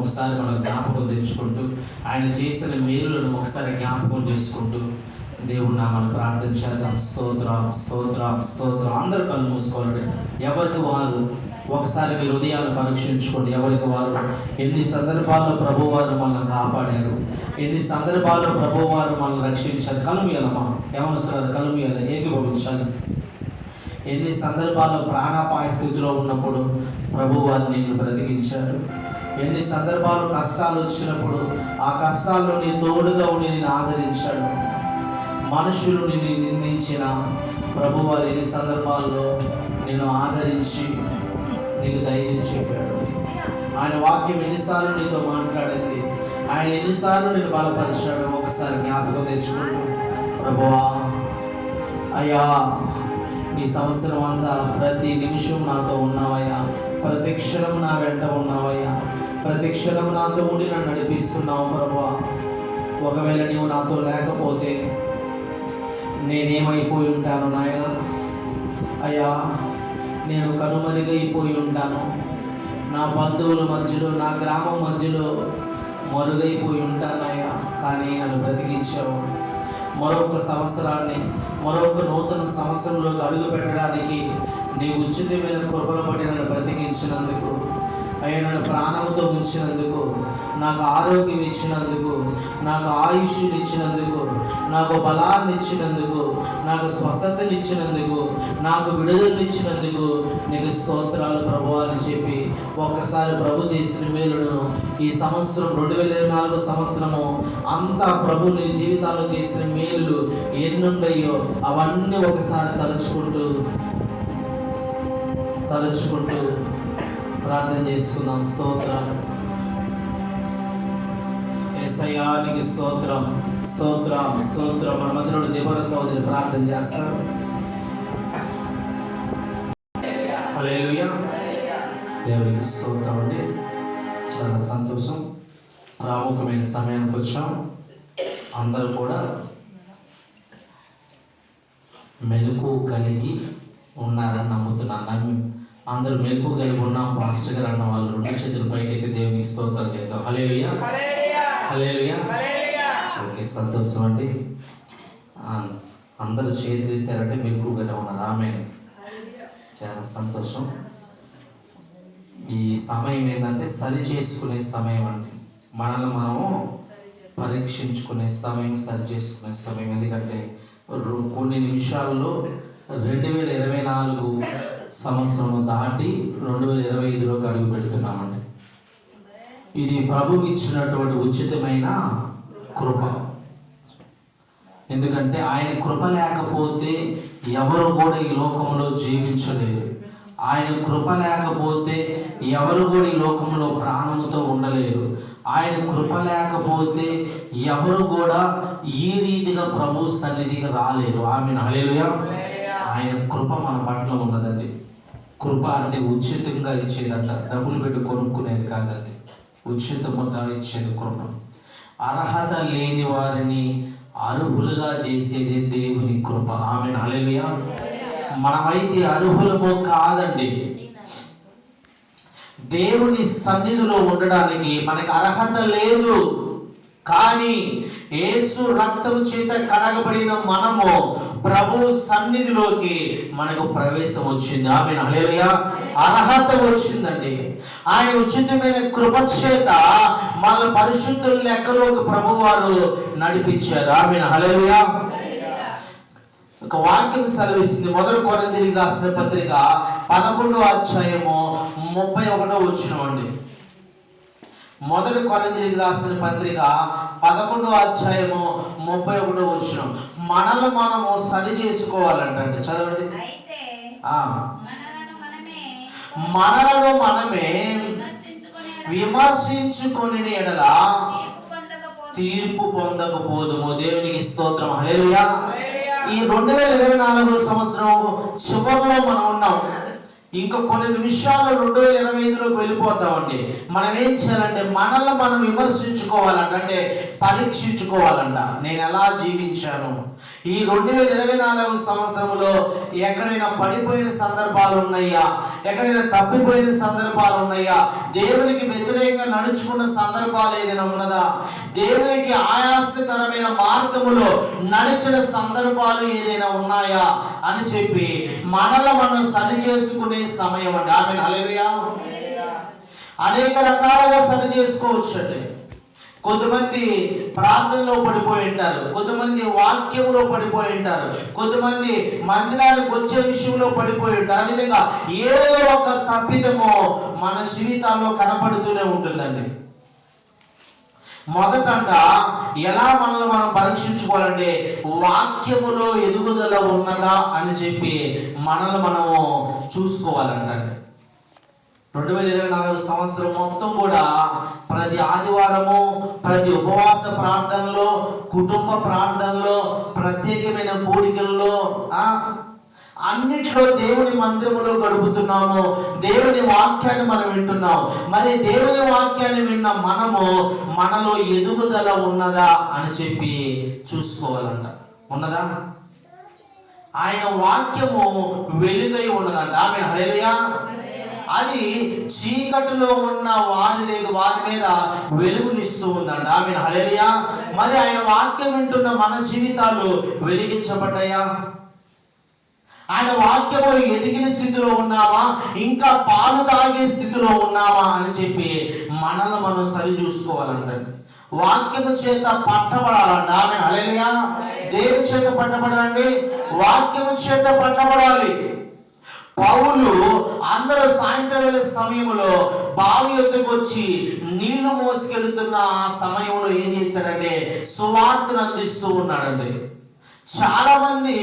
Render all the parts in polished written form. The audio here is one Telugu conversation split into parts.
ఒకసారి మనం జ్ఞాపకం తెచ్చుకుంటూ ఆయన చేసిన మేలులను ఒకసారి జ్ఞాపకం చేసుకుంటూ దేవుని నామమున ప్రార్థన చేద్దాం. స్తోత్రం స్తోత్రం స్తోత్రం. అందరూ కళ్ళు మూసుకోండి. ఎవరికి వారు ఒకసారి మీ హృదయాలు పరీక్షించుకోండి. ఎవరికి వారు ఎన్ని సందర్భాల్లో ప్రభువారు మనల్ని కాపాడారు, ఎన్ని సందర్భాల్లో ప్రభువారు మనల్ని రక్షించారు. కలుమియాలమ్మా, ఏమనుసరాలు కలుమియాలి, ఏకీభవించాలి. ఎన్ని సందర్భాల్లో ప్రాణాపాయ స్థితిలో ఉన్నప్పుడు ప్రభువారు నిన్ను బ్రతికించారు. ఎన్ని సందర్భాలు కష్టాలు వచ్చినప్పుడు ఆ కష్టాల్లో నీ తోడుగా ఉండి నిన్ను ఆదరించాడు. మనుషులు నిన్ను నిందించిన ప్రభువారు ఎన్ని సందర్భాల్లో నిన్ను ఆదరించి నీకు ధైర్యం చెప్పాడు. ఆయన వాక్యం ఎన్నిసార్లు నీతో మాట్లాడింది, ఆయన ఎన్నిసార్లు నేను బలపరిచాడు. ఒకసారి జ్ఞాపకం తెచ్చుకుంటూ ప్రభువా అయ్యా ఈ సంవత్సరం అంతా ప్రతి నిమిషం నాతో ఉన్నావయ్యా, ప్రతి క్షణం నా వెంట ఉన్నావయ్యా, ప్రతి క్షణం నాతో ఉండి నన్ను నడిపిస్తున్నావు ప్రభువా. ఒకవేళ నీవు నాతో లేకపోతే నేనేమైపోయి ఉంటాను నాయన. అయ్యా నేను కనుమరుగైపోయి ఉంటాను, నా బంధువుల మధ్యలో, నా గ్రామం మధ్యలో మరుగైపోయి ఉంటానయ్యా. కానీ నన్ను బ్రతికించావు. మరొక సంవత్సరాన్ని, మరొక నూతన సంవత్సరంలోకి అడుగు పెట్టడానికి నీ ఉచితమైన కృపను బట్టి నన్ను బ్రతికించినందుకు, అయ్యా నన్ను ప్రాణంతో ఉంచినందుకు, నాకు ఆరోగ్యం ఇచ్చినందుకు, నాకు ఆయుష్ని ఇచ్చినందుకు, నాకు బలాన్ని ఇచ్చినందుకు, నాకు స్వస్థతనిచ్చినందుకు, నాకు విడుదలనిచ్చినందుకు నీకు స్తోత్రాలు ప్రభువా అని చెప్పి ఒక్కసారి ప్రభు చేసిన మేలును ఈ సంవత్సరం 2024 సంవత్సరము అంతా ప్రభు నీ జీవితాల్లో చేసిన మేలు ఎన్నున్నాయో అవన్నీ ఒకసారి తలుచుకుంటూ ప్రార్థన చేసుకుందాం. స్తోత్రాలు యేసయ్యానికి స్తోత్రం స్తోత్రం స్తోత్రం. మన మధ్యలో దేవర సహోదరి ప్రార్థన చేస్తారు. హల్లెలూయా. దేవునికి స్తోత్రం అండి. చాలా సంతోషం. ప్రాముఖ్యమైన సమయానికి వచ్చాం. అందరూ కూడా మెలకు కలిగి ఉన్నారని నమ్ముతున్నాను. అందరూ మెలకు కలిగి ఉన్నాం పాస్టర్ గారు అన్న వాళ్ళు 2 చేతులు పైకైతే దేవునికి స్తోత్రం చేద్దాం. హల్లెలూయా హల్లెలూయా. ఓకే, సంతోషం అండి. అందరూ చేతులు ఎత్తారంటే మెలకుగానే ఉన్నారు. ఆమె చాలా సంతోషం. ఈ సమయం ఏంటంటే సరి చేసుకునే సమయం అండి. మనల్ని మనము పరీక్షించుకునే సమయం, సరి చేసుకునే సమయం. ఎందుకంటే కొన్ని నిమిషాల్లో 2024 సంవత్సరం దాటి 2025లోకి అడుగు పెడుతున్నామండి. ఇది ప్రభువు ఇచ్చినటువంటి ఉచితమైన కృప. ఎందుకంటే ఆయన కృప లేకపోతే ఎవరు కూడా ఈ లోకంలో జీవించలేరు. ఆయన కృప లేకపోతే ఎవరు కూడా ఈ లోకంలో ప్రాణంతో ఉండలేరు. ఆయన కృప లేకపోతే ఎవరు కూడా ఈ రీతిగా ప్రభు సన్నిధికి రాలేరు. ఆమేన్. హల్లెలూయా. ఆయన కృప మన పట్ల ఉన్నదండి. కృప అంటే ఉచితంగా ఇచ్చేదంట, డబ్బులు పెట్టి కొనుక్కునేది కాదండి. ఉచితంగా ఇచ్చేది కృప. అర్హత లేని వారిని అర్హులుగా చేసేది దేవుని కృప. ఆమేన్. హల్లెలూయా. మనమైతే అర్హులమో కాదండి. దేవుని సన్నిధిలో ఉండడానికి మనకి అర్హత లేదు. కానీ యేసు రక్తం చేత కడగబడిన మనము ప్రభు సన్నిధిలోకి మనకు ప్రవేశం వచ్చింది. ఆమేన్. హల్లెలూయా. అర్హత వచ్చిందండి. ఆయన ఉచితమైన కృప చేత మన పరిశుద్ధుల లెక్కలోకి ప్రభువారు నడిపించారు. ఆమేన్. హల్లెలూయా. ఒక వాక్యం సెలవిస్తుంది. 1 కొరింథీయులకు రాసిన పత్రిక 11వ అధ్యాయము 31వ వచనం అండి. 1 కొరింథీయులకు రాసిన పత్రిక 11వ అధ్యాయము 31వ వచనం. మనల్ని మనము సరి చేసుకోవాలంటే చదవండి. మనలను మనమే విమర్శించుకొని ఎడల తీర్పు పొందకపోదుము. దేవునికి స్తోత్రం. హల్లెలూయా. ఈ 2024 సంవత్సరం చివరిలో మనం ఉన్నాం. ఇంకా కొన్ని నిమిషాలు 2025లోకి వెళ్ళిపోతామండి. మనం ఏం చేయాలంటే మనల్ని మనం విమర్శించుకోవాలంట, అంటే పరీక్షించుకోవాలంట. నేను ఎలా జీవించాను ఈ 2024 సంవత్సరంలో? ఎక్కడైనా పడిపోయిన సందర్భాలు ఉన్నాయా? ఎక్కడైనా తప్పిపోయిన సందర్భాలు ఉన్నాయా? దేవునికి వ్యతిరేకంగా నడుచుకున్న సందర్భాలు ఏదైనా ఉన్నదా? దేవునికి ఆయాసకరమైన మార్గములో నడిచిన సందర్భాలు ఏదైనా ఉన్నాయా అని చెప్పి మనల్ని మనం సరి చేసుకునే సమయం అండి. ఆమె హల్లెలూయా. అనేక రకాలుగా సరి చేసుకోవచ్చు అండి. కొంతమంది ప్రార్థనలో పడిపోయి ఉంటారు, కొంతమంది వాక్యంలో పడిపోయి ఉంటారు, కొంతమంది మందిరానికి వచ్చే విషయంలో పడిపోయి ఉంటారు. ఆ విధంగా ఏదో ఒక తప్పిదమో మన జీవితాల్లో కనపడుతూనే ఉంటుందండి. మొదటంట ఎలా మనల్ని మనం పరీక్షించుకోవాలంటే వాక్యములో ఎదుగుదల ఉన్నదా అని చెప్పి మనల్ని మనము చూసుకోవాలంటే 2024 సంవత్సరం మొత్తం కూడా ప్రతి ఆదివారము, ప్రతి ఉపవాస ప్రార్థనలో, కుటుంబ ప్రార్థనలో, ప్రత్యేకమైన కూడికల్లో అన్నిట్లో దేవుని మందిరములో గడుపుతున్నాము. దేవుని వాక్యాన్ని మనం వింటున్నాం. మరి దేవుని వాక్యాన్ని విన్న మనము మనలో ఎదుగుదల ఉన్నదా అని చెప్పి చూసుకోవాలంట. ఉన్నదా? ఆయన వాక్యము వెలుగై ఉన్నదంట. ఆమె హల్లెలూయా. అది చీకటిలో ఉన్న వారి మీద వెలుగునిస్తూ ఉందంట. ఆమె హల్లెలూయా. మరి ఆయన వాక్యం వింటున్న మన జీవితాలు వెలిగించబడ్డాయా? ఆయన వాక్యములో ఎదిగిన స్థితిలో ఉన్నామా, ఇంకా పాలు తాగే స్థితిలో ఉన్నామా అని చెప్పి మనల్ని మనం సరి చూసుకోవాలంటే వాక్యము చేత పట్టబడాలంట. ఆమె హల్లెలూయా. దేని చేత పట్టబడాలండి? వాక్యము చేత పట్టబడాలి. పౌలు అందరూ సాయంత్రం వేళ సమయంలో బావి యొద్దకు వచ్చి నీళ్లు మోసుకెళ్తున్న ఆ సమయంలో ఏం చేశాడంటే సువార్తను అందిస్తూ ఉన్నాడండి. చాలా మంది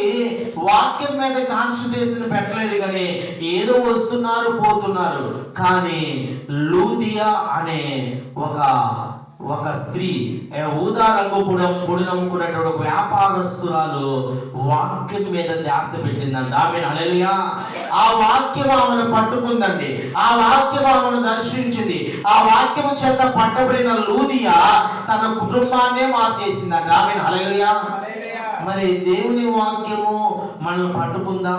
వాక్యం మీద కాన్సన్ట్రేషన్ పెట్టలేదు, కానీ ఏదో వస్తున్నారు పోతున్నారు. కానీ లూదియా అనే ఒక స్త్రీ ఊదా రంగు పొడినమ్ముకున్నటువంటి ఒక వ్యాపారస్తురాలు వాక్యం మీద ధ్యాస పెట్టిందండి. ఆమె హల్లెలూయా. ఆ వాక్యం ఆమెను పట్టుకుందండి. ఆ వాక్యం ఆమెను దర్శించింది. ఆ వాక్యం చేత పట్టబడిన లూదియా తన కుటుంబాన్నే మార్చేసిందండి. ఆమె హల్లెలూయా. మరి దేవుని వాక్యము మనల్ని పట్టుకుందా?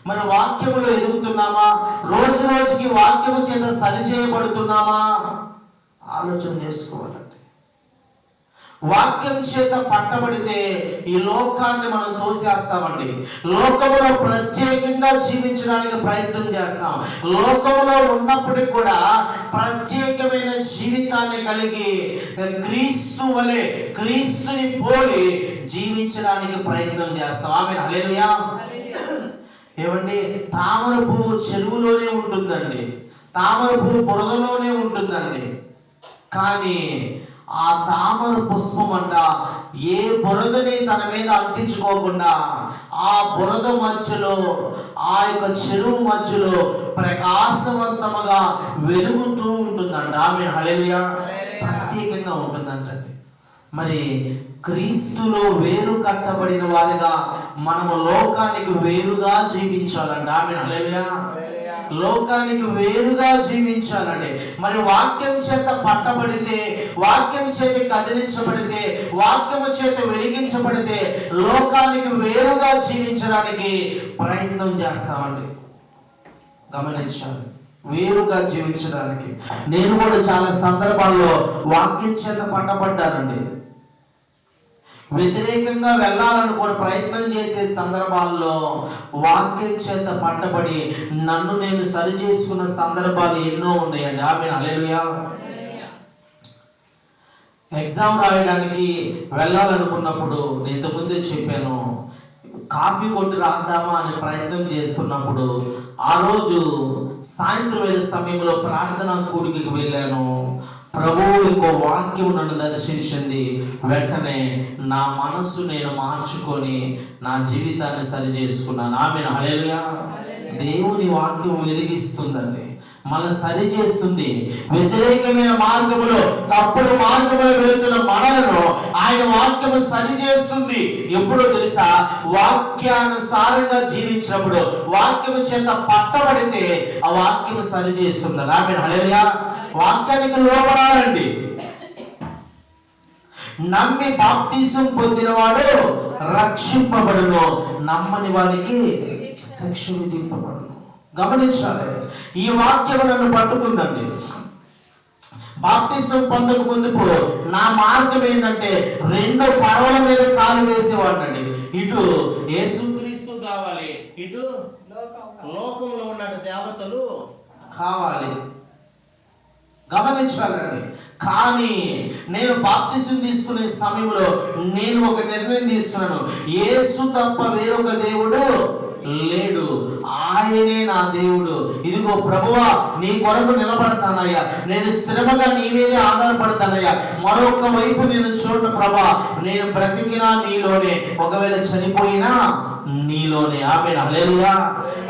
మరి వాక్యములో ఎదుగుతున్నామా? రోజు రోజుకి వాక్యము చేత సరి చేయబడుతున్నామా? ఆలోచన చేసుకోవాలండి. వాక్యం చేత పట్టబడితే ఈ లోకాన్ని మనం తోసేస్తామండి. లోకములో ప్రత్యేకంగా జీవించడానికి ప్రయత్నం చేస్తాం. లోకములో ఉన్నప్పటికీ కూడా ప్రత్యేకమైన జీవితాన్ని కలిగి క్రీస్తు వలె, క్రీస్తుని పోలి జీవించడానికి ప్రయత్నం చేస్తాం. ఆమె హల్లెలూయా. ఏమండి, తామర పువ్వు చెరువులోనే ఉంటుందండి, తామర పువ్వు బురదలోనే ఉంటుందండి. కానీ ఆ తామర పుష్పం అంట ఏ బురదని తన మీద అంటించుకోకుండా ఆ బురద మధ్యలో, ఆ యొక్క చెరువు మధ్యలో ప్రకాశవంతముగా వెలుగుతూ ఉంటుందంట. ఆమె హల్లెలూయా. ప్రత్యేకంగా ఉంటుందంటండి. మరి క్రీస్తులో వేరు కట్టబడిన వారిగా మనము లోకానికి వేరుగా జీవించాలంట. ఆమె హల్లెలూయా. లోకానికి వేరుగా జీవించాలండి. మరి వాక్యం చేత పట్టబడితే, వాక్యం చేత కదిలించబడితే, వాక్యము చేత వెలిగించబడితే లోకానికి వేరుగా జీవించడానికి ప్రయత్నం చేస్తామండి. గమనించాలి, వేరుగా జీవించడానికి. నేను కూడా చాలా సందర్భాల్లో వాక్యం చేత పట్టబడ్డానండి. వ్యతిరేకంగా వెళ్ళాలనుకుని ప్రయత్నం చేసే సందర్భాల్లో వాక్యం చేత పట్టబడి నన్ను నేను సరి చేసుకున్న సందర్భాలు ఎన్నో ఉన్నాయండి. ఆమె హల్లెలూయా. ఎగ్జామ్ రాయడానికి వెళ్ళాలనుకున్నప్పుడు నేను ఇంతకుముందే చెప్పాను, కాఫీ కొట్టి రాద్దామా అని ప్రయత్నం చేస్తున్నప్పుడు ఆ రోజు సాయంత్రం వేళ సమయంలో ప్రార్థనా కూడికి వెళ్ళాను. ప్రభువు యొక్క వాక్యం నన్ను దర్శించింది. వెంటనే నా మనస్సు నేను మార్చుకొని నా జీవితాన్ని సరి చేసుకున్నాను. ఆమె హల్లెలూయా. దేవుని వాక్యం వెలిగిస్తుందండి. మనల్ని సరి చేస్తుంది. వ్యతిరేకమైన మార్గములో, తప్పుడు మార్గములో వెళుతున్న మనలను ఆయన వాక్యము సరి చేస్తుంది. ఎప్పుడో తెలుసా? వాక్యానుసారంగా జీవించినప్పుడు, వాక్యము చేత పట్టబడితే ఆ వాక్యము సరి చేస్తుంది. ఆమేన్, హల్లెలూయా. వాక్యానికి లోబడాలండి. నమ్మి బాప్తిసం పొందినవాడు రక్షింపబడును, నమ్మని వారికి శిక్ష విధింపబడును. గమనించాలి, ఈ వాక్యం నన్ను పట్టుకుందండి. బాప్తిసం పొందక ముందుకు నా మార్గం ఏంటంటే 2 పడవల మీద కాలు వేసేవాడినండి. ఇటు యేసుక్రీస్తు కావాలి, ఇటు లోకంలో ఉన్న దేవతలు కావాలి. గమనించాలండి. కానీ నేను బాప్తిసం తీసుకునే సమయంలో నేను ఒక నిర్ణయం తీసుకున్నాను. యేసు తప్ప వేరొక దేవుడు లేడు, ఆయనే నా దేవుడు. ఇదిగో ప్రభువా, నీ కొరకు నిలబడతానయ్యా, నేను స్థిరముగా నీ మీదే ఆధారపడతానయ్యా. మరొక వైపు నేను చూడను ప్రభా, నేను బ్రతికినా నీలోనే, ఒకవేళ చనిపోయినా నీలోనే. ఆమేన్, హల్లెలూయా.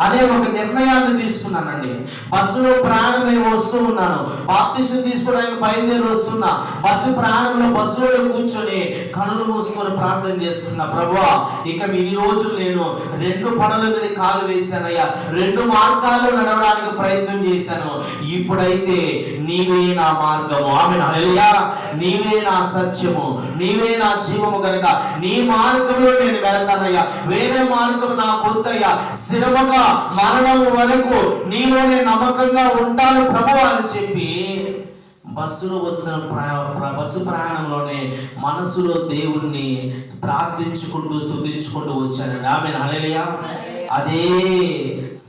అనే ఒక నిర్ణయాన్ని తీసుకున్నానండి. బస్సులో ప్రయాణమై వస్తూ ఉన్నాను, బాప్తిసం తీసుకోవడానికి బయలుదేరి వస్తున్నా. బస్సులో కూర్చొని కనులు మూసుకొని ప్రార్థన చేసుకున్నా. ప్రభువా, ఇక ఈ రోజులు నేను 2 పడవల మీద కాలు వేశానయ్యా, 2 మార్గాల్లో నడవడానికి ప్రయత్నం చేశాను. ఇప్పుడైతే నీవే నా మార్గము, ఆమేన్, హల్లెలూయా. నీవే నా సత్యము, నీవే నా జీవము కనుక నీ మార్గంలో నేను వెళతానయ్యా. వేరే మార్గం నాకు వద్దయ్యా. స్థిరముగా మరణం వరకు నీలోనే నమ్మకంగా ఉంటాను ప్రభువా అని చెప్పి బస్సులో వస్తున్న బస్సు ప్రయాణంలోనే మనసులో దేవుణ్ణి ప్రార్థించుకుంటూ స్తుతించుకుంటూ వచ్చానండి. ఆమేన్, హల్లెలూయా. అదే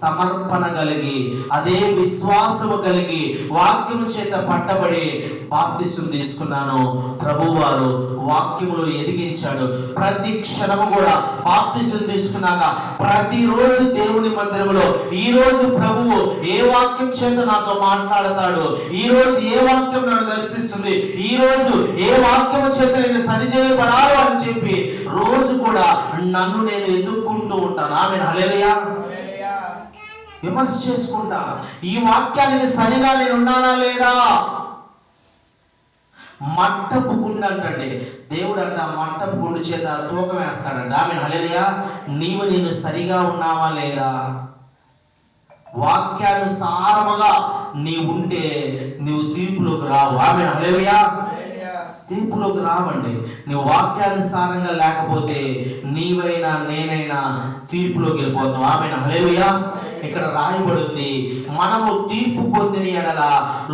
సమర్పణ కలిగి, అదే విశ్వాసము కలిగి, వాక్యము చేత పట్టబడి బాప్తిసం తీసుకున్నాను. ప్రభువారు వాక్యములో ఎదిగించాడు. ప్రతి క్షణము కూడా బాప్తిసం తీసుకున్నాక ప్రతిరోజు దేవుని మందిరంలో ఈ రోజు ప్రభువు ఏ వాక్యం చేత నాతో మాట్లాడతాడు, ఈ రోజు ఏ వాక్యం నన్ను దర్శిస్తుంది, ఈ రోజు ఏ వాక్యము చేత నేను సరిచేయబడాలి అని చెప్పి రోజు కూడా నన్ను నేను ఎదుర్కొంటూ ఉంటాను. ఆమేన్, హల్లెలూయా. విమర్శ చేసుకుంటా, ఈ వాక్యానికి సరిగా నేను ఉన్నానా లేదా. మట్టపు గుండె అంటండి దేవుడు అంట, మట్టపు గుండు చేత తూకం వేస్తాడంట. ఆమేన్, హల్లెలూయా. నేను సరిగా ఉన్నావా లేదా? వాక్యానుసారముగా నీ ఉంటే నువ్వు తీర్పులోకి రావు. ఆమేన్, హల్లెలూయా. తీర్పులోకి రావండి. నువ్వు వాక్యానుసారంగా లేకపోతే నీవైనా నేనైనా తీర్పులోకి వెళ్ళిపోతాం. ఆమేన్, హల్లెలూయా. ఇక్కడ రాయబడింది, మనము తీర్పు పొందిన ఎడల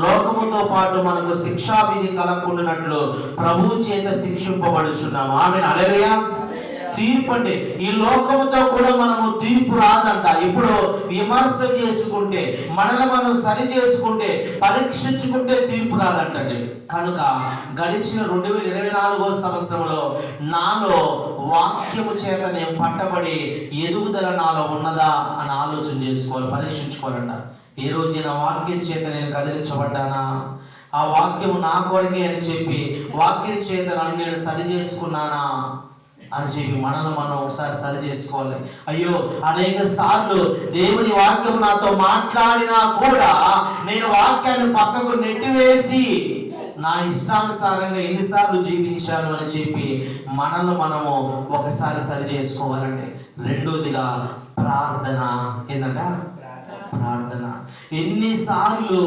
లోకముతో పాటు మనకు శిక్షా విధి కలగకుండానట్లు ప్రభువు చేత శిక్షింపబడుచున్నాము. ఆమేన్, హల్లెలూయా. తీర్పు అంటే ఈ లోకముతో కూడా మనము తీర్పు రాదంట. ఇప్పుడు విమర్శ చేసుకుంటే, మనల్ని మనం సరి చేసుకుంటే, పరీక్షించుకుంటే తీర్పు రాదంటండి. కనుక గడిచిన 2024 సంవత్సరంలో నాలో వాక్యము చేత నేను పట్టబడి ఎదుగుదల నాలో ఉన్నదా అని ఆలోచన చేసుకోవాలి, పరీక్షించుకోవాలంట. ఏ రోజైనా వాక్యం చేత నేను కదిలించబడ్డానా, ఆ వాక్యము నా కొరకే అని చెప్పి వాక్యం చేత నన్ను నేను సరి చేసుకున్నానా అని చెప్పి మనల్ని మనం ఒకసారి సరి చేసుకోవాలి. అయ్యో, అనేక సార్లు దేవుని వాక్యం నాతో మాట్లాడినా కూడా నేను వాక్యాన్ని పక్కకు నెట్టివేసి నా ఇష్టానుసారంగా ఎన్నిసార్లు జీవించాను అని చెప్పి మనల్ని మనము ఒకసారి సరి చేసుకోవాలండి. రెండోదిగా ప్రార్థన. ఏంటంట? ప్రార్థన. ఎన్నిసార్లు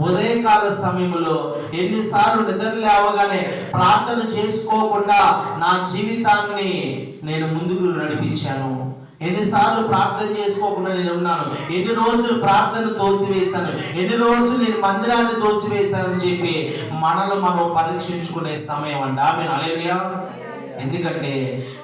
ఉదయకాల సమయంలో, ఎన్నిసార్లు నిద్ర లేవగానే ప్రార్థన చేసుకోకుండా నా జీవితాన్ని నేను ముందుకు నడిపించాను. ఎన్నిసార్లు ప్రార్థన చేసుకోకుండా నేను ఉన్నాను, ఎన్ని రోజులు ప్రార్థన తోసివేశాను, ఎన్ని రోజులు నేను మందిరాన్ని తోసివేశానని చెప్పి మనల్ని మనం పరీక్షించుకునే సమయం అండి. ఆమేన్, హల్లెలూయా. ఎందుకంటే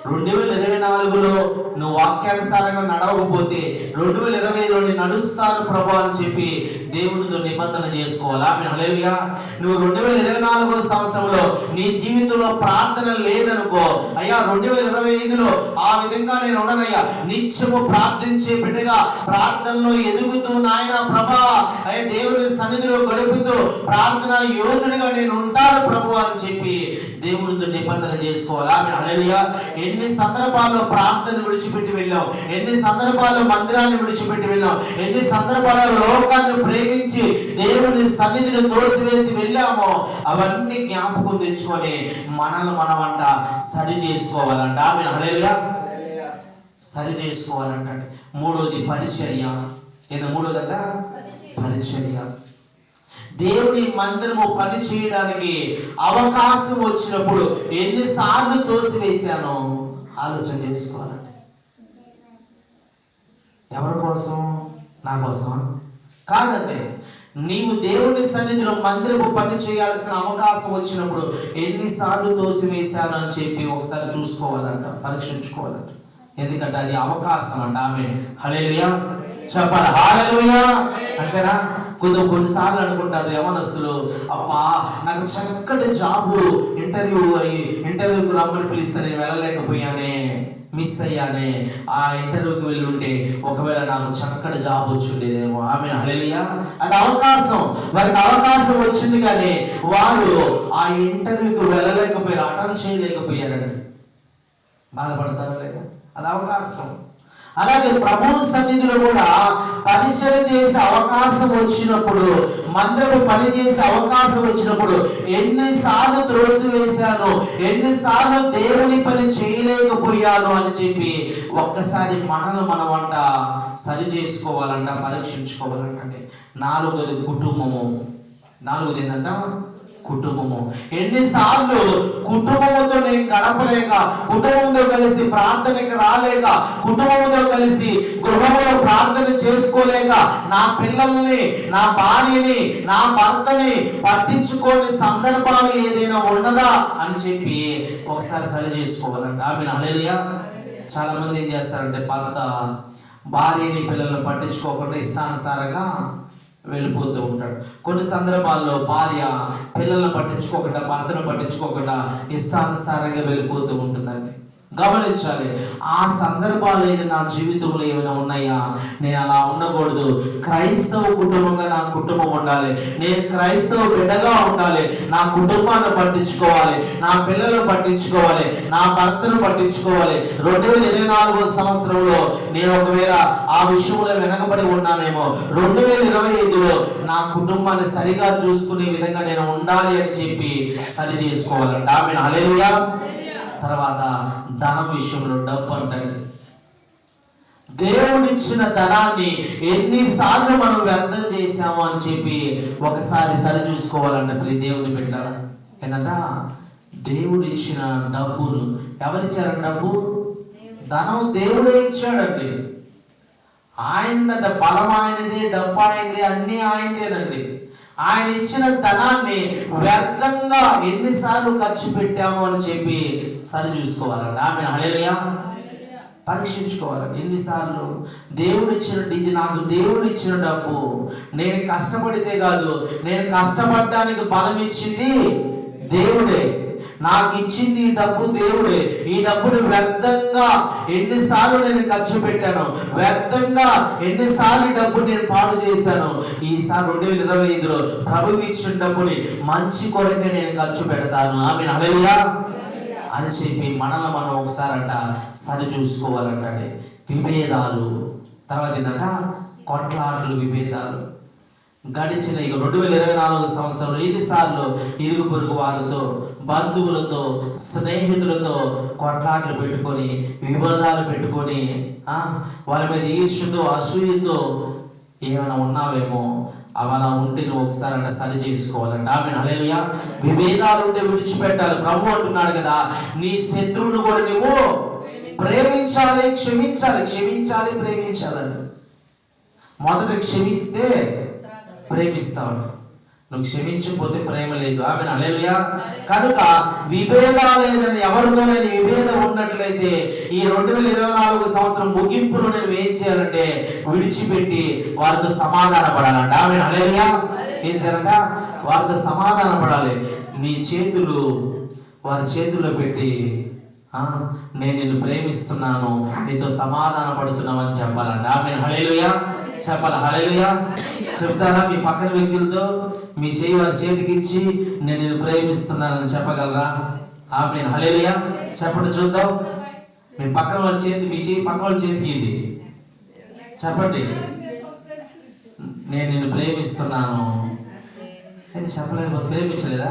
2024లో నువ్వు వాక్యానుసారంగా నడవకపోతే 2025లో నేను నడుస్తాను ప్రభు అని చెప్పి దేవునితో నిబంధన చేసుకోవాలి. ఆమేన్, హల్లెలూయా. నువ్వు 2024 సంవత్సరంలో నీ జీవితంలో ప్రార్థన లేదనుకో, అయ్యా 2025లో ఆ విధంగా నేను ఉండనయ్యా, నిత్యము ప్రార్థించే బిడ్డగా ప్రార్థనలో ఎదుగుతూ నాయన ప్రభా అయ్యా దేవుని సన్నిధిలో గడుపుతూ ప్రార్థన యోధుడిగా నేను ఉంటాను ప్రభు అని చెప్పి దేవునితో నిబంధన చేసుకోవాలి. ఆమేన్, హల్లెలూయా. ఎన్ని సందర్భాల్లో ప్రార్థన విడిచిపెట్టి వెళ్ళాం, ఎన్ని సందర్భాల్లో మందిరాన్ని విడిచిపెట్టి వెళ్ళాం, ఎన్ని సందర్భాల్లో లోకాన్ని ప్రేమించి దేవుని సన్నిధిని తోసివేసి వెళ్ళామో అవన్నీ జ్ఞాపకం తెచ్చుకొని మనల్ని మనమంట సరి చేసుకోవాలంట. ఆమె హల్లెలూయా. సరి చేసుకోవాలంట. మూడోది పరిచర్య. ఏదో మూడోదంట పరిచర్య. దేవుని మందిరము పని చేయడానికి అవకాశం వచ్చినప్పుడు ఎన్నిసార్లు తోసివేశానో ఆలోచన చేసుకోవాలండి. ఎవరి కోసం? నా కోసమా? కాదండి. నీవు దేవుని సన్నిధిలో మందిరము పని చేయాల్సిన అవకాశం వచ్చినప్పుడు ఎన్నిసార్లు తోసివేశాను అని చెప్పి ఒకసారి చూసుకోవాలంట, పరీక్షించుకోవాలంట. ఎందుకంటే అది అవకాశం అంట. ఆమె హల్లెలూయా చెప్పాలి. హల్లెలూయా అంతేనా? కొన్నిసార్లు అనుకుంటారు యవనస్తులు, అబ్బా నాకు చక్కటి జాబు ఇంటర్వ్యూకి రమ్మని పిలిస్తే నేను వెళ్ళలేకపోయానే, మిస్ అయ్యానే. ఆ ఇంటర్వ్యూకి వెళ్ళి ఉంటే ఒకవేళ నాకు చక్కటి జాబ్ వచ్చిండేదేమో. ఆమె హల్లెలూయా. అది అవకాశం, వారికి అవకాశం వచ్చింది కానీ వారు ఆ ఇంటర్వ్యూకి వెళ్ళలేకపోయారు, అటెండ్ చేయలేకపోయారండి. బాధపడతారా లేదా? అది అవకాశం. అలాగే ప్రభు సన్నిధిలో కూడా పరిచయం చేసే అవకాశం వచ్చినప్పుడు, మందిరము పని చేసే అవకాశం వచ్చినప్పుడు ఎన్నిసార్లు త్రోసివేశాను, ఎన్నిసార్లు దేవుని పని చేయలేకపోయాను అని చెప్పి ఒక్కసారి మనమంట సరి చేసుకోవాలంట, పరీక్షించుకోవాలంటే. నాలుగోది కుటుంబము. నాలుగోది ఏంటంట కుటుంబము. ఎన్నిసార్లు కుటుంబంతో నేను గడపలేక, కుటుంబంతో కలిసి ప్రార్థనకి రాలేక, కుటుంబంతో కలిసి గృహంలో ప్రార్థన చేసుకోలేక, నా పిల్లల్ని, నా భార్యని, నా భర్తని పట్టించుకోని సందర్భాలు ఏదైనా ఉన్నదా అని చెప్పి ఒకసారి సరి చేసుకోవాలంట. ఆమె హల్లెలూయా. చాలా మంది ఏం చేస్తారంటే భర్త భార్యని పిల్లల్ని పట్టించుకోకుండా ఇష్టానుసారంగా వెళ్ళిపోతూ ఉంటాడు. కొన్ని సందర్భాల్లో భార్య పిల్లలను పట్టించుకోకుండా, భర్తను పట్టించుకోకుండా ఇష్టానుసారంగా వెళ్ళిపోతూ ఉంటుందండి. గమనించాలి. ఆ సందర్భాలు ఏది నా జీవితంలో ఏమైనా ఉన్నాయా? నేను అలా ఉండకూడదు. క్రైస్తవ కుటుంబంగా నా కుటుంబం ఉండాలి. నేను క్రైస్తవ బిడ్డగా ఉండాలి. నా కుటుంబాన్ని పట్టించుకోవాలి, నా పిల్లలను పట్టించుకోవాలి, నా భర్తను పట్టించుకోవాలి. 2024 సంవత్సరంలో నేను ఒకవేళ ఆ విషయంలో వెనకబడి ఉన్నానేమో, 2025లో నా కుటుంబాన్ని సరిగా చూసుకునే విధంగా నేను ఉండాలి అని చెప్పి సరి చేసుకోవాలంట. ఆమె హల్లెలూయా. తర్వాత ధనం విషయంలో, డబ్బు అంటండి. దేవుడిచ్చిన ధనాన్ని ఎన్నిసార్లు మనం వ్యర్థం చేశాము అని చెప్పి ఒకసారి సరి చూసుకోవాలంటే ప్రతి దేవుని బిడ్డ. ఏంటంటే దేవుడిచ్చిన డబ్బును ఎవరిచ్చారండి? డబ్బు, ధనం దేవుడే ఇచ్చాడండి. ఆయనదంట. బలం ఆయనదే, డబ్బు ఆయనదే, అన్నీ ఆయనదేనండి. ఆయన ఇచ్చిన ధనాన్ని వ్యర్థంగా ఎన్నిసార్లు ఖర్చు పెట్టాము అని చెప్పి సరి చూసుకోవాలండి. ఆమె హల్లెలూయా. పరీక్షించుకోవాలండి. ఎన్నిసార్లు ఇది నాకు దేవుడు ఇచ్చిన డబ్బు. నేను కష్టపడితే కాదు, నేను కష్టపడడానికి బలం ఇచ్చింది దేవుడే. నాకు ఇచ్చింది ఈ డబ్బు దేవుడే. ఈ డబ్బుని వ్యర్థంగా ఎన్నిసార్లు నేను ఖర్చు పెట్టాను, వ్యర్థంగా ఎన్నిసార్లు డబ్బు నేను పాడు చేశాను. ఈసారి 2025లో ప్రభు ఇచ్చిన డబ్బుని మంచి కొరకే నేను ఖర్చు పెడతాను. ఆమె హల్లెలూయా అని చెప్పి మనం ఒకసారంట సరి చూసుకోవాలంటే. విభేదాలు. తర్వాత ఏంటంట కొట్లాటలు, విభేదాలు. గడిచిన 2024 సంవత్సరంలో ఎన్నిసార్లు ఇరుగు పొరుగు వారితో, బంధువులతో, స్నేహితులతో కొట్లాటలు పెట్టుకొని, వివాదాలు పెట్టుకొని, వాళ్ళ మీద ఈర్ష్యతో, అసూయతో ఏమైనా ఉన్నావేమో, అలా ఉంటే నువ్వు ఒకసారి అంటే సరి చేసుకోవాలంట. ఆమె హల్లెలూయా. విభేదాలు ఉంటే విడిచిపెట్టాలి. ప్రభు అంటున్నాడు కదా, నీ శత్రువును కూడా నువ్వు ప్రేమించాలి, క్షమించాలి, ప్రేమించాలండి. మొదట క్షమిస్తే ప్రేమిస్తావు. నువ్వు క్షమించకపోతే ప్రేమ లేదు. ఆమె హల్లెలూయా. కనుక విభేదాలు ఏదైనా ఎవరితోనైనా విభేదం ఉన్నట్లయితే ఈ 2024 సంవత్సరం ముగింపులో నేను ఏం చేయాలంటే విడిచిపెట్టి వారితో సమాధాన పడాలంట. ఆమె హల్లెలూయా. ఏం చేయాలంట? వారితో సమాధాన పడాలి. నీ చేతులు వారి చేతుల్లో పెట్టి, నేను నిన్ను ప్రేమిస్తున్నాను, నీతో సమాధాన పడుతున్నామని చెప్పాలంట. ఆమె హల్లెలూయా. చెప్పాలి. హల్లెలూయా. చెప్తారా? మీ పక్కన వ్యక్తులతో మీ చేయి వారి చేతికి ఇచ్చి నేను నిన్ను ప్రేమిస్తున్నానని చెప్పగలరా? ఆమేన్. హల్లెలూయా. చెప్పండి చూద్దాం. మీ పక్కన వాళ్ళ చేతి, మీ చేయి పక్కన వాళ్ళ చేతికి ఇవ్వండి. చెప్పండి. నేను నిన్ను ప్రేమిస్తున్నాను. అది చెప్పలేదు, ప్రేమించలేదా?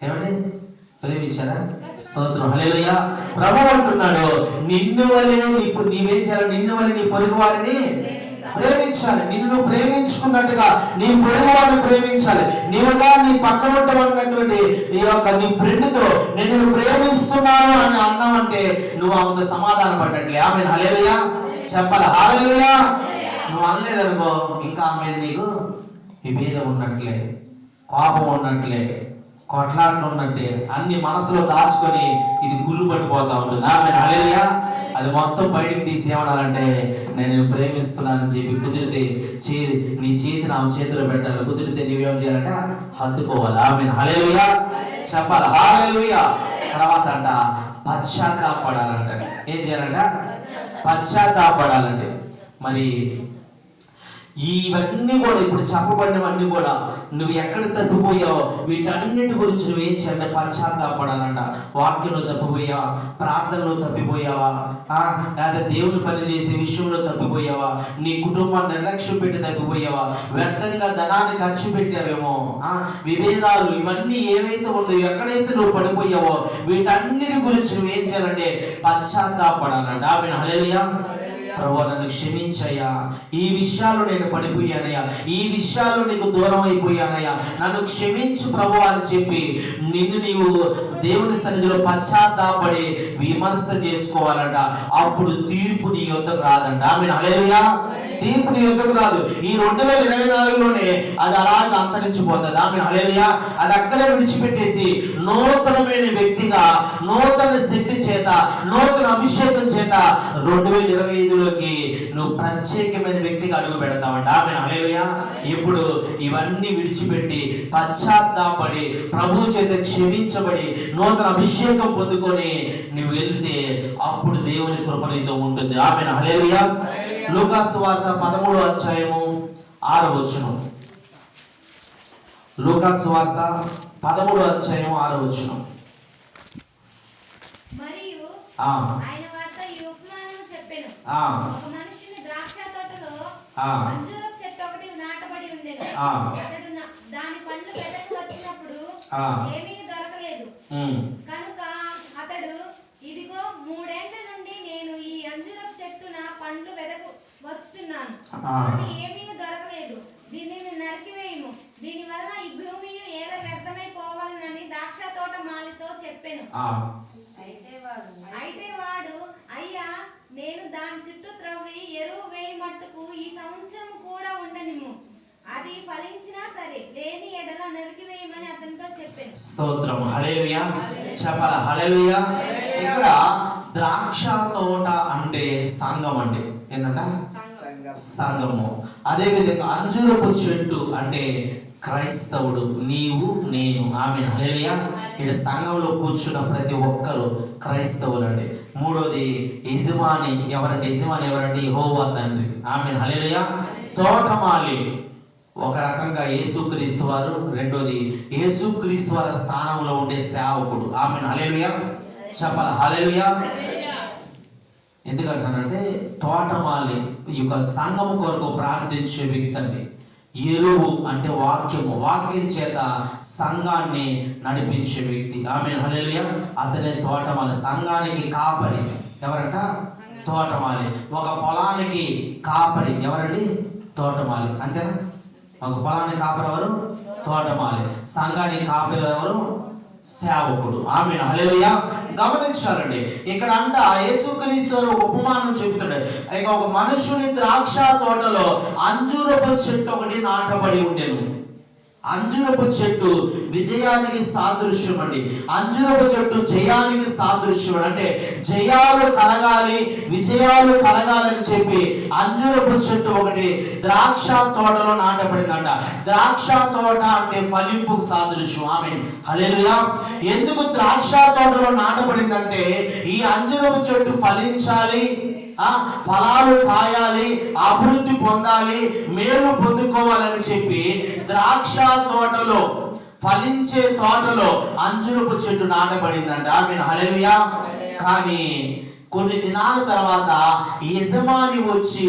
ఏమండి, ప్రేమించారా? స్తోత్రం, హల్లెలూయా. ప్రభువు అంటున్నాడు, నిన్ను వలె ఇప్పుడు నీవేం చేయాలి? నిన్ను వలె నీ పొరుగు వారిని ప్రేమించాలి. నిన్ను ప్రేమించుకున్నట్టుగా నీ పొరుగు వారిని ప్రేమించాలి. నీవుగా నీ పక్కన ఉన్నటువంటి నీ ఫ్రెండ్తో నేను ప్రేమిస్తున్నాను అని అన్నావంటే నువ్వు అంత సమాధానం పడ్డట్లే. ఆమె హల్లెలూయా చెప్పాలి, హల్లెలూయా. నువ్వు అనలేదనుకో ఇంకా ఆమె మీద నీకు విభేదం ఉన్నట్లే, కోపం ఉన్నట్లే, కొట్లాట్లు ఉన్నట్టే, అన్ని మనసులో దాచుకొని ఇది గుళ్ళు పడిపోతా ఉంటుంది. ఆమె హల్లెలూయా. అది మొత్తం బయటికి తీసి ఏమనాలంటే నేను ప్రేమిస్తున్నానని చెప్పి కుదిరితే నీ చేతిని ఆమె చేతిలో పెట్టాలి. కుదిరితే నీవేం చేయాలంటే హత్తుకోవాలి. ఆమె హల్లెలూయా చెప్పాలి, హల్లెలూయా. తర్వాత అంట పశ్చాత్తాపడాలంట. ఏం చేయాలంట? పశ్చాత్తాపడాలంటే. మరి ఇవన్నీ కూడా ఇప్పుడు చెప్పబడినవన్నీ కూడా నువ్వు ఎక్కడ తప్పిపోయావు, వీటన్నిటి గురించి నువ్వేం చేయాలంటే పశ్చాత్తాపడాలంట. వాక్యంలో తప్పిపోయావా? ప్రార్థనలో తప్పిపోయావా? లేదా దేవుని పని చేసే విషయంలో తప్పిపోయావా? నీ కుటుంబాన్ని నిర్లక్ష్యం పెట్టి తప్పిపోయావా? వ్యర్థంగా ధనాన్ని ఖర్చు పెట్టావేమో, విభేదాలు, ఇవన్నీ ఏవైతే ఉన్నాయో, ఎక్కడైతే నువ్వు పడిపోయావో వీటన్నిటి గురించి నువ్వేం చేయాలంటే పశ్చాత్తాపడాలంట. ఆమె హల్లెలూయా. ప్రభువా నన్ను క్షమించయ్యా, ఈ విషయాల్లో నేను పడిపోయానయ్యా, ఈ విషయాల్లో నీకు దూరం అయిపోయానయ్యా, నన్ను క్షమించు ప్రభువా అని చెప్పి నిన్ను నీవు దేవుని సన్నిధిలో పశ్చాత్తాపడి విమర్శ చేసుకోవాలంట. అప్పుడు తీర్పు నీ యొద్దకు రాదంట. ఆమేన్ హల్లెలూయా. తీర్పు నీ యొద్దకు రాదు. ఈ 2024లోనే అది అలాగే అంతరించిపోతుంది. ఆమేన్ హల్లెలూయా. అది అక్కడే విడిచిపెట్టేసి నూతనమైన వ్యక్తిగా, నూతన శక్తి చేత, నూతన అభిషేకం చేత 2025లోకి నువ్వు ప్రత్యేకమైన వ్యక్తిగా అడుగు పెడతావంట. ఆమేన్ హల్లెలూయా. ఇప్పుడు ఇవన్నీ విడిచిపెట్టి పశ్చాత్తాపడి ప్రభువు చేత క్షమించబడి నూతన అభిషేకం పొందుకొని నువ్వు వెళ్తే అప్పుడు దేవుని కృప నీతో ఉంటుంది. ఆమేన్ హల్లెలూయా. లూకాసు వార్త 13వ అధ్యాయము 6వ వచనం. లూకాసు వార్త 13వ అధ్యాయం 6వ వచనం. మరియు ఆయన వార్త ఈ ఉపమానము చెప్పెను. ఒక మనుషుని ద్రాక్ష తోటలో అంజూరపు చెట్టు ఒకటి నాటబడి ఉండెను. అతడు దాని పండ్లు వెదకు వచ్చినప్పుడు ఏమీ దొరకలేదు. కనుక అతడు, ఇదిగో 3 ఏళ్ల నుండి నేను ఈ అంజూరపు చెట్టున పండ్లు వెదకు వచ్చుచున్నాను, కానీ ఏమీ దొరకలేదు. దీనిని నరికివేయము, దీని వలన ఈ భూమి ఏల వ్యర్థమైపోవాలని ద్రాక్ష తోట మాలితో చెప్పెను. అయితే వాడు, అయ్యా, నేను దాని చుట్టూ త్రవ్వి ఎరువు వేయి మట్టుకు ఈ సంవత్సరం కూడా ఉండనిమ్ము, అది ఫలించినా సరే, లేని ఎడల నరికివేయమని అతనితో చెప్పాను. స్తోత్రం, హల్లెలూయా చెప్పాలి, హల్లెలూయా. ఇక్కడ ద్రాక్ష తోట అంటే సంఘం అండి. ఏంటంట? సంఘము. అదే విధంగా అంజూరపు చెట్టు అంటే క్రైస్తవుడు, నీవు నేను. ఆమేన్ హల్లెలూయా. ఇక్కడ సంఘంలో కూర్చున్న ప్రతి ఒక్కరు క్రైస్తవులండి. మూడోది యజమాని ఎవరంటే? యజమాని ఎవరంటే? యెహోవా తండ్రి. ఆమేన్ హల్లెలూయా. తోటమాలి ఒక రకంగా యేసుక్రీస్తు వారు, రెండోది యేసుక్రీస్తు వారి స్థానంలో ఉండే సేవకుడు. ఆమేన్ హల్లెలూయా చెప్పాలి, హల్లెలూయా. ఎందుకంటానంటే తోటమాలి ఈ యొక్క సంఘము కొరకు ప్రార్థించే వ్యక్తి అండి. ఎరువు అంటే వాక్యము, వాక్యం చేత సంఘాన్ని నడిపించే వ్యక్తి. ఆమేన్ హల్లెలూయా. అతనే తోటమాలి. సంఘానికి కాపరి ఎవరంట? తోటమాలి. ఒక పొలానికి కాపరి ఎవరండి? తోటమాలి. అంతేనా? ఒక పొలానికి కాపరి ఎవరు? తోటమాలి. సంఘానికి కాపరి ఎవరు? సేవకుడు. ఆమేన్ హల్లెలూయా. గమనించాలండి, ఇక్కడ అంట యేసుక్రీస్తు ఒక ఉపమానం చెప్తున్నాడు. ఇక ఒక మనుషుని ద్రాక్ష తోటలో అంజూరపు చెట్టు ఒకటి నాటబడి ఉండెను. అంజూరపు చెట్టు విజయానికి సాదృశ్యం అండి. అంజూరపు చెట్టు జయానికి సాదృశ్యం. అంటే జయాలు కలగాలి, విజయాలు కలగాలని చెప్పి అంజూరపు చెట్టు ఒకటి ద్రాక్ష తోటలో నాటబడిందంట. ద్రాక్ష తోట అంటే ఫలింపుకు సాదృశ్యం. ఆమేన్ హల్లెలూయా. ఎందుకు ద్రాక్ష తోటలో నాటబడిందంటే ఈ అంజూరపు చెట్టు ఫలించాలి, ఫలాలు కాయాలి, అభివృద్ధి పొందాలి, మేలు పొందుకోవాలని చెప్పి ద్రాక్ష తోటలో, ఫలించే తోటలో అంజూరపు చెట్టు నాటబడిందంట. ఆమేన్ హల్లెలూయా. కానీ కొన్ని దినాల తర్వాత యజమాని వచ్చి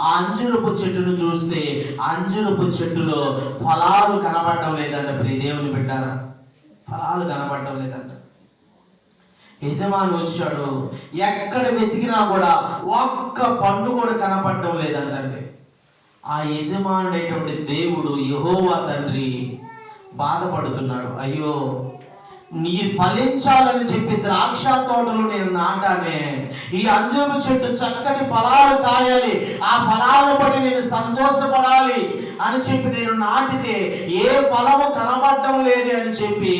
ఆ అంజురపు చెట్టును చూస్తే అంజురపు చెట్టులో ఫలాలు కనబడటం లేదంట. ప్రియ దేవుని బిడ్డారా, ఫలాలు కనబడటం లేదంట. యజమాని వచ్చాడు, ఎక్కడ వెతికినా కూడా ఒక్క పండు కూడా కనపడటం లేదంటే ఆ యజమానుడైనటువంటి దేవుడు యెహోవా తండ్రి బాధపడుతున్నాడు. అయ్యో, నీ ఫలించాలని చెప్పి ద్రాక్ష తోటలో నేను నాటానే, ఈ అంజూరు చెట్టు చక్కటి ఫలాలు కాయాలి, ఆ ఫలాలను బట్టి నేను సంతోషపడాలి అని చెప్పి నేను నాటితే ఏ ఫలము కనబడటం లేదు అని చెప్పి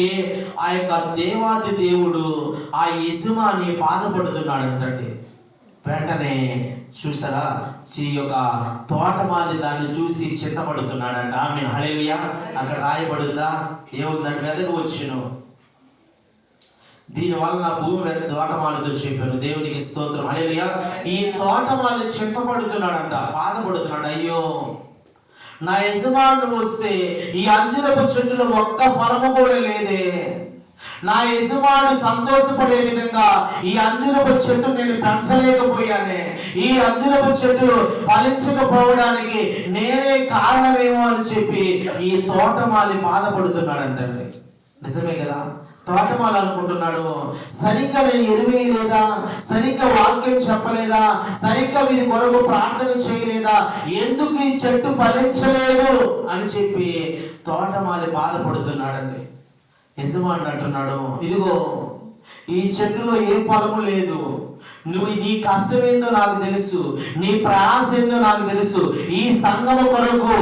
ఆ యొక్క దేవాది దేవుడు ఆ యజమాని బాధపడుతున్నాడంటండి. వెంటనే చూసారా, ఈ యొక్క తోటమాలి దాన్ని చూసి చింతపడుతున్నాడంట. ఆమె హల్లెలూయా. అక్కడ రాయబడుద్దా ఏముందంటే, వెదకు వచ్చును, దీనివల్ల నా భూమి తోటమాలితో చెప్పాను. దేవునికి స్తోత్రం, హల్లెలూయా. ఈ తోటమాలి చింతపడుతున్నాడంట, బాధపడుతున్నాడు. అయ్యో, నా యజమానుడు వస్తే ఈ అంజూరపు చెట్టులో ఒక్క ఫలము కూడా లేదే, నా యజమానుడు సంతోషపడే విధంగా ఈ అంజూరపు చెట్టు నేను పెంచలేకపోయానే, ఈ అంజూరపు చెట్టు ఫలించకపోవడానికి నేనే కారణమేమో అని చెప్పి ఈ తోటమాలి బాధపడుతున్నాడంటండి. నిజమే కదా, తోటమాలి అనుకుంటున్నాడు, సరిగ్గా నేను ఎరువేయలేదా, సరిగ్గా వాక్యం చెప్పలేదా, సరిగ్గా వీరి కొరకు ప్రార్థన చేయలేదా, ఎందుకు ఈ చెట్టు ఫలించలేదు అని చెప్పి తోటమాలి బాధపడుతున్నాడండి. యజమానుడు అంటున్నాడు, ఇదిగో ఈ చెట్టులో ఏ ఫలము లేదు, నువ్వు నీ కష్టం ఏందో నాకు తెలుసు, నీ ప్రయాస ఏందో నాకు తెలుసు, ఈ సంఘము కొరకు,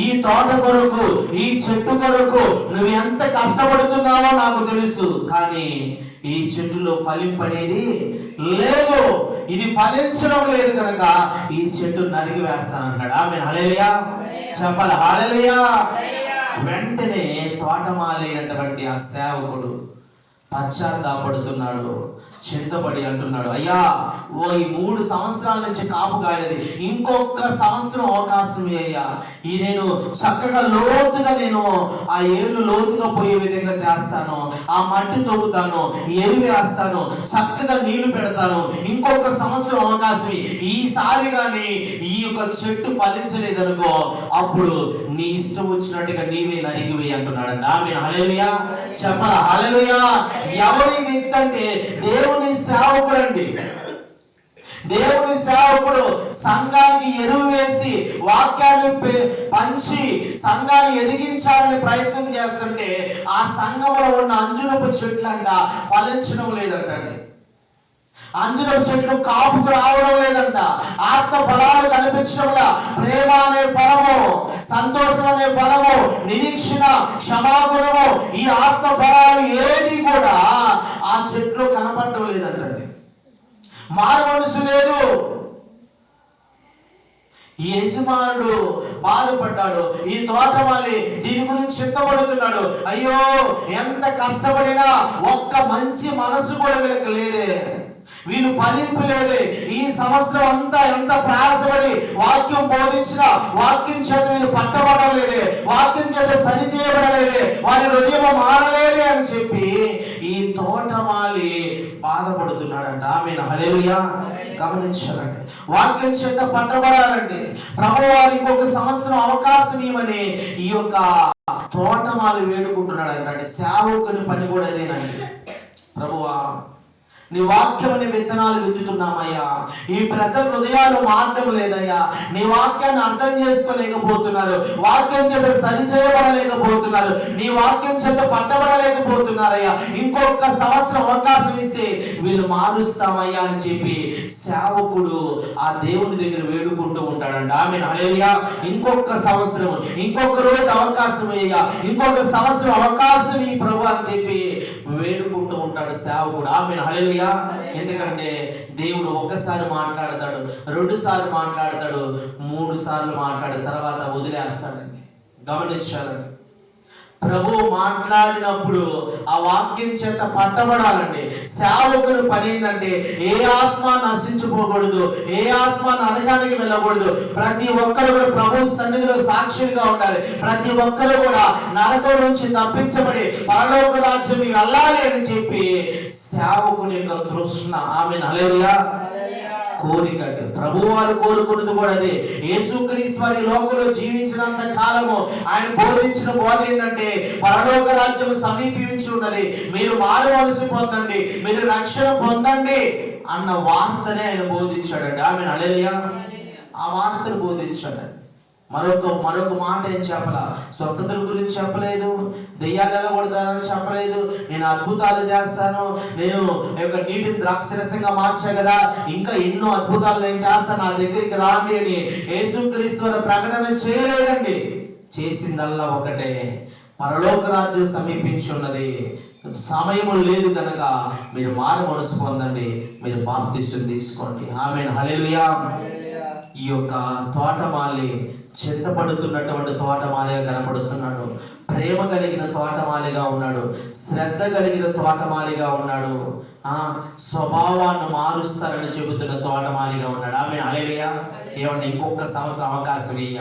ఈ తోట కొరకు, ఈ చెట్టు కొరకు నువ్వు ఎంత కష్టపడుతున్నావో నాకు తెలుసు, కానీ ఈ చెట్టులో ఫలింపనేది లేదు, ఇది ఫలించడం లేదు కనుక ఈ చెట్టు నరికి వేస్తానంటాడు. ఆమె హల్లెలూయా చెప్పాలి, హల్లెలూయా. వెంటనే తోటమాలి అయినటువంటి ఆ సేవకుడు పశ్చాత్తాపడుతున్నాడు, చింతపడి అంటున్నాడు, అయ్యా, ఓ ఈ 3 సంవత్సరాల నుంచి కాపు కాయలేదు, ఇంకొక సంవత్సరం అవకాశం అయ్యా, ఈ నేను చక్కగా లోతుగా నేను ఆ ఏళ్ళు లోతుగా పోయే విధంగా చేస్తాను, ఆ మట్టి తవ్వుతాను, ఎరువు వేస్తాను, చక్కగా నీళ్లు పెడతాను, ఇంకొక సంవత్సరం అవకాశం, ఈసారి కానీ ఈ యొక్క చెట్టు ఫలించలేదనుకో అప్పుడు నీ ఇష్టం వచ్చినట్టుగా నీవే నరికివేయి అంటున్నాడు. ఆమె హల్లెలూయా చెప్పాలి, హల్లెలూయా. ఎవరి వ్యక్తి అంటే దేవుని సేవకుడు అండి. దేవుని సేవకుడు సంఘానికి ఎరువు వేసి వాక్యాన్ని పంచి సంఘాన్ని ఎదిగించాలని ప్రయత్నం చేస్తుంటే ఆ సంఘంలో ఉన్న అంజూరపు చెట్లంట ఫలించడం లేదంటండి. అంజూరపు చెట్లు కాపుకు రావడం లేదంట, ఆత్మ ఫలాలు కనిపించడంలా, ప్రేమ అనే ఫలము, సంతోషం అనే ఫలము, నిరీక్షణ, క్షమాగుణము, ఈ ఆత్మ ఫలాలు ఏది కూడా ఆ చెట్లు కనపడడం లేదంటండి. మారు మనసు లేదు. ఈ యజమానుడు బాధపడ్డాడు, ఈ తోటమాలి దీని గురించి చింతపడుతున్నాడు. అయ్యో, ఎంత కష్టపడినా ఒక్క మంచి మనసు కూడా వీళ్ళకి లేదే, వీళ్ళు ఫలింపలేదే, ఈ సంవత్సరం అంతా ఎంత ప్రయాసపడి వాక్యం బోధించినా వాక్యం చేత వీళ్ళు పట్టబడలేదే, వాక్యం చేత సరి చేయబడలేదే, వారి హృదయం మారలేదే అని చెప్పి ఈ తోటమాలి బాధపడుతున్నాడంట. ఆమె హల్లెలూయా. గమనించాలండి, వాక్యం చేత పట్టబడాలండి. ప్రభు వారికి ఒక సంవత్సరం అవకాశం ఇవ్వమని ఈ యొక్క తోటమాలి వేడుకుంటున్నాడండి. సేవకుని పని కూడా అదేనండి. ప్రభువా, నీ వాక్యం అనే విత్తనాలు విత్తుతున్నామయ్యా, ఈ ప్రజల హృదయాలు మారడం లేదయ్యా, నీ వాక్యాన్ని అర్థం చేసుకోలేకపోతున్నారు, వాక్యం చేత సరి చేయబడలేకపోతున్నారు, నీ వాక్యం చేత పట్టబడలేకపోతున్నారయ్యా, ఇంకొక సంవత్సరం అవకాశం ఇస్తే వీళ్ళు మారుస్తామయ్యా అని చెప్పి సేవకుడు ఆ దేవుని దగ్గర వేడుకుంటూ ఉంటాడంట. ఆమె హల్లెలూయా. ఇంకొక సంవత్సరం, ఇంకొక రోజు అవకాశం అయ్యా, ఇంకొక సంవత్సరం అవకాశం ఈ ప్రభు అని చెప్పి వేడుకుంటూ ఉంటాడు సేవకుడు. ఆమె హల్లెలూయా. ఎందుకంటే దేవుడు ఒక్కసారి మాట్లాడతాడు, 2 సార్లు మాట్లాడతాడు, 3 సార్లు మాట్లాడిన తర్వాత వదిలేస్తాడండి. గమనించాలండి, ప్రభు మాట్లాడినప్పుడు ఆ వాక్యం చేత పట్టబడాలండి. సేవకుని పని ఏంటంటే ఏ ఆత్మ నశించిపోకూడదు, ఏ ఆత్మ నరకానికి వెళ్ళకూడదు. ప్రతి ఒక్కరు కూడా ప్రభు సన్నిధిలో సాక్షులుగా ఉండాలి. ప్రతి ఒక్కరు కూడా నరకం నుంచి తప్పించబడి పరలోక రాజ్యం వెళ్ళాలి అని చెప్పి సేవకుని యొక్క తృష్ణ, ఆమె హల్లెలూయా, కోరిక. ప్రభువారు కోరుకున్నది కూడా అదే. యేసుక్రీస్తు వారి లోకంలో జీవించినంత కాలము ఆయన బోధించిన బోధ ఏంటంటే పరలోక రాజ్యం సమీపించి ఉన్నది, మీరు మారు మనసు పొందండి, మీరు రక్షణ పొందండి అన్న వార్తనే ఆయన బోధించాడండి. ఆమె హల్లెలూయా, ఆ వార్తను బోధించాడండి. మరొక మాట ఏం చెప్పలా, స్వస్థతల గురించి చెప్పలేదు, దెయ్యాలు వెళ్ళగొడతానని చెప్పలేదు, నేను అద్భుతాలు చేస్తాను, నేను యొక్క నీటిని ద్రాక్షరసంగా మార్చా కదా, ఇంకా ఎన్నో అద్భుతాలు నేను చేస్తాను, నా దగ్గరికి రాండి అని యేసుక్రీస్తు ప్రకటన చేయలేదండి. చేసిందల్లా ఒకటే, పరలోక రాజ్యం సమీపించి ఉన్నది, సమయము లేదు కనుక మీరు మారు మనసు పొందండి, మీరు బాప్తిస్మం తీసుకోండి. ఆమేన్, హల్లెలూయా. ఈ యొక్క తోటమాలి చింతపడుతున్నటువంటి తోటమాలిగా కనపడుతున్నాడు, ప్రేమ కలిగిన తోటమాలిగా ఉన్నాడు, శ్రద్ధ కలిగిన తోటమాలిగా ఉన్నాడు, స్వభావాన్ని మారుస్తారని చెబుతున్న తోటమాలిగా ఉన్నాడు. ఆమె హల్లెలూయా. ఏమంటే ఇంకొక సంవత్సరం అవకాశం ఇయ్య,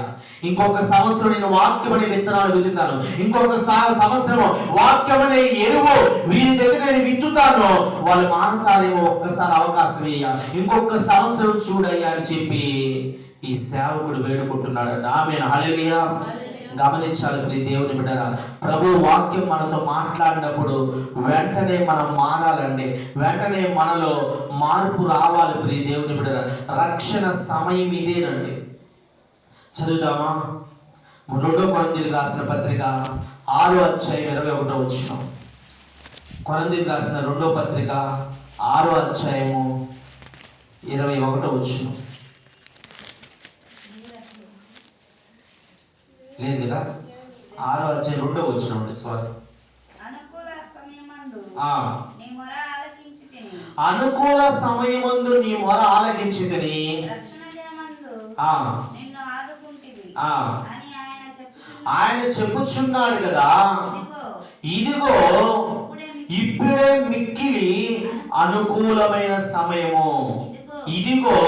ఇంకొక సంవత్సరం నేను వాక్యం అనే విత్తనాలు విత్తుతాను, ఇంకొక సంవత్సరం వాక్యం అనే ఎరువు వీరి దగ్గర నేను విత్తుతాను, వాళ్ళు మానతారేమో, ఒక్కసారి అవకాశం ఇయ్య, ఇంకొక సంవత్సరం చూడయ్యా అని చెప్పి ఈ సేవకుడు వేడుకుంటున్నాడు. ఆమేన్, హల్లెలూయా. గమనించాలి ప్రియ దేవుని బిడ్డరా, ప్రభు వాక్యం మనతో మాట్లాడినప్పుడు వెంటనే మనం మారాలండి, వెంటనే మనలో మార్పు రావాలి ప్రియ దేవుని బిడ్డరా. రక్షణ సమయం ఇదేనండి. చదువుదామా? 2 కొరింథీయులకు రాసిన పత్రిక 6వ అధ్యాయం 21వ వచనం. కొరింథీయులకు రాసిన 2వ పత్రిక 6వ అధ్యాయము 21వ వచనం. లేదు కదా, 6వ అధ్యాయం 2వ వచనం అండి. సారీ, అనుకూల సమయమందు నీ మొర ఆలకించితిని, ఆయన చెప్పుచున్నాడు కదా, ఇదిగో ఇప్పుడే మిక్కిలి అనుకూలమైన సమయము, ఇదిగో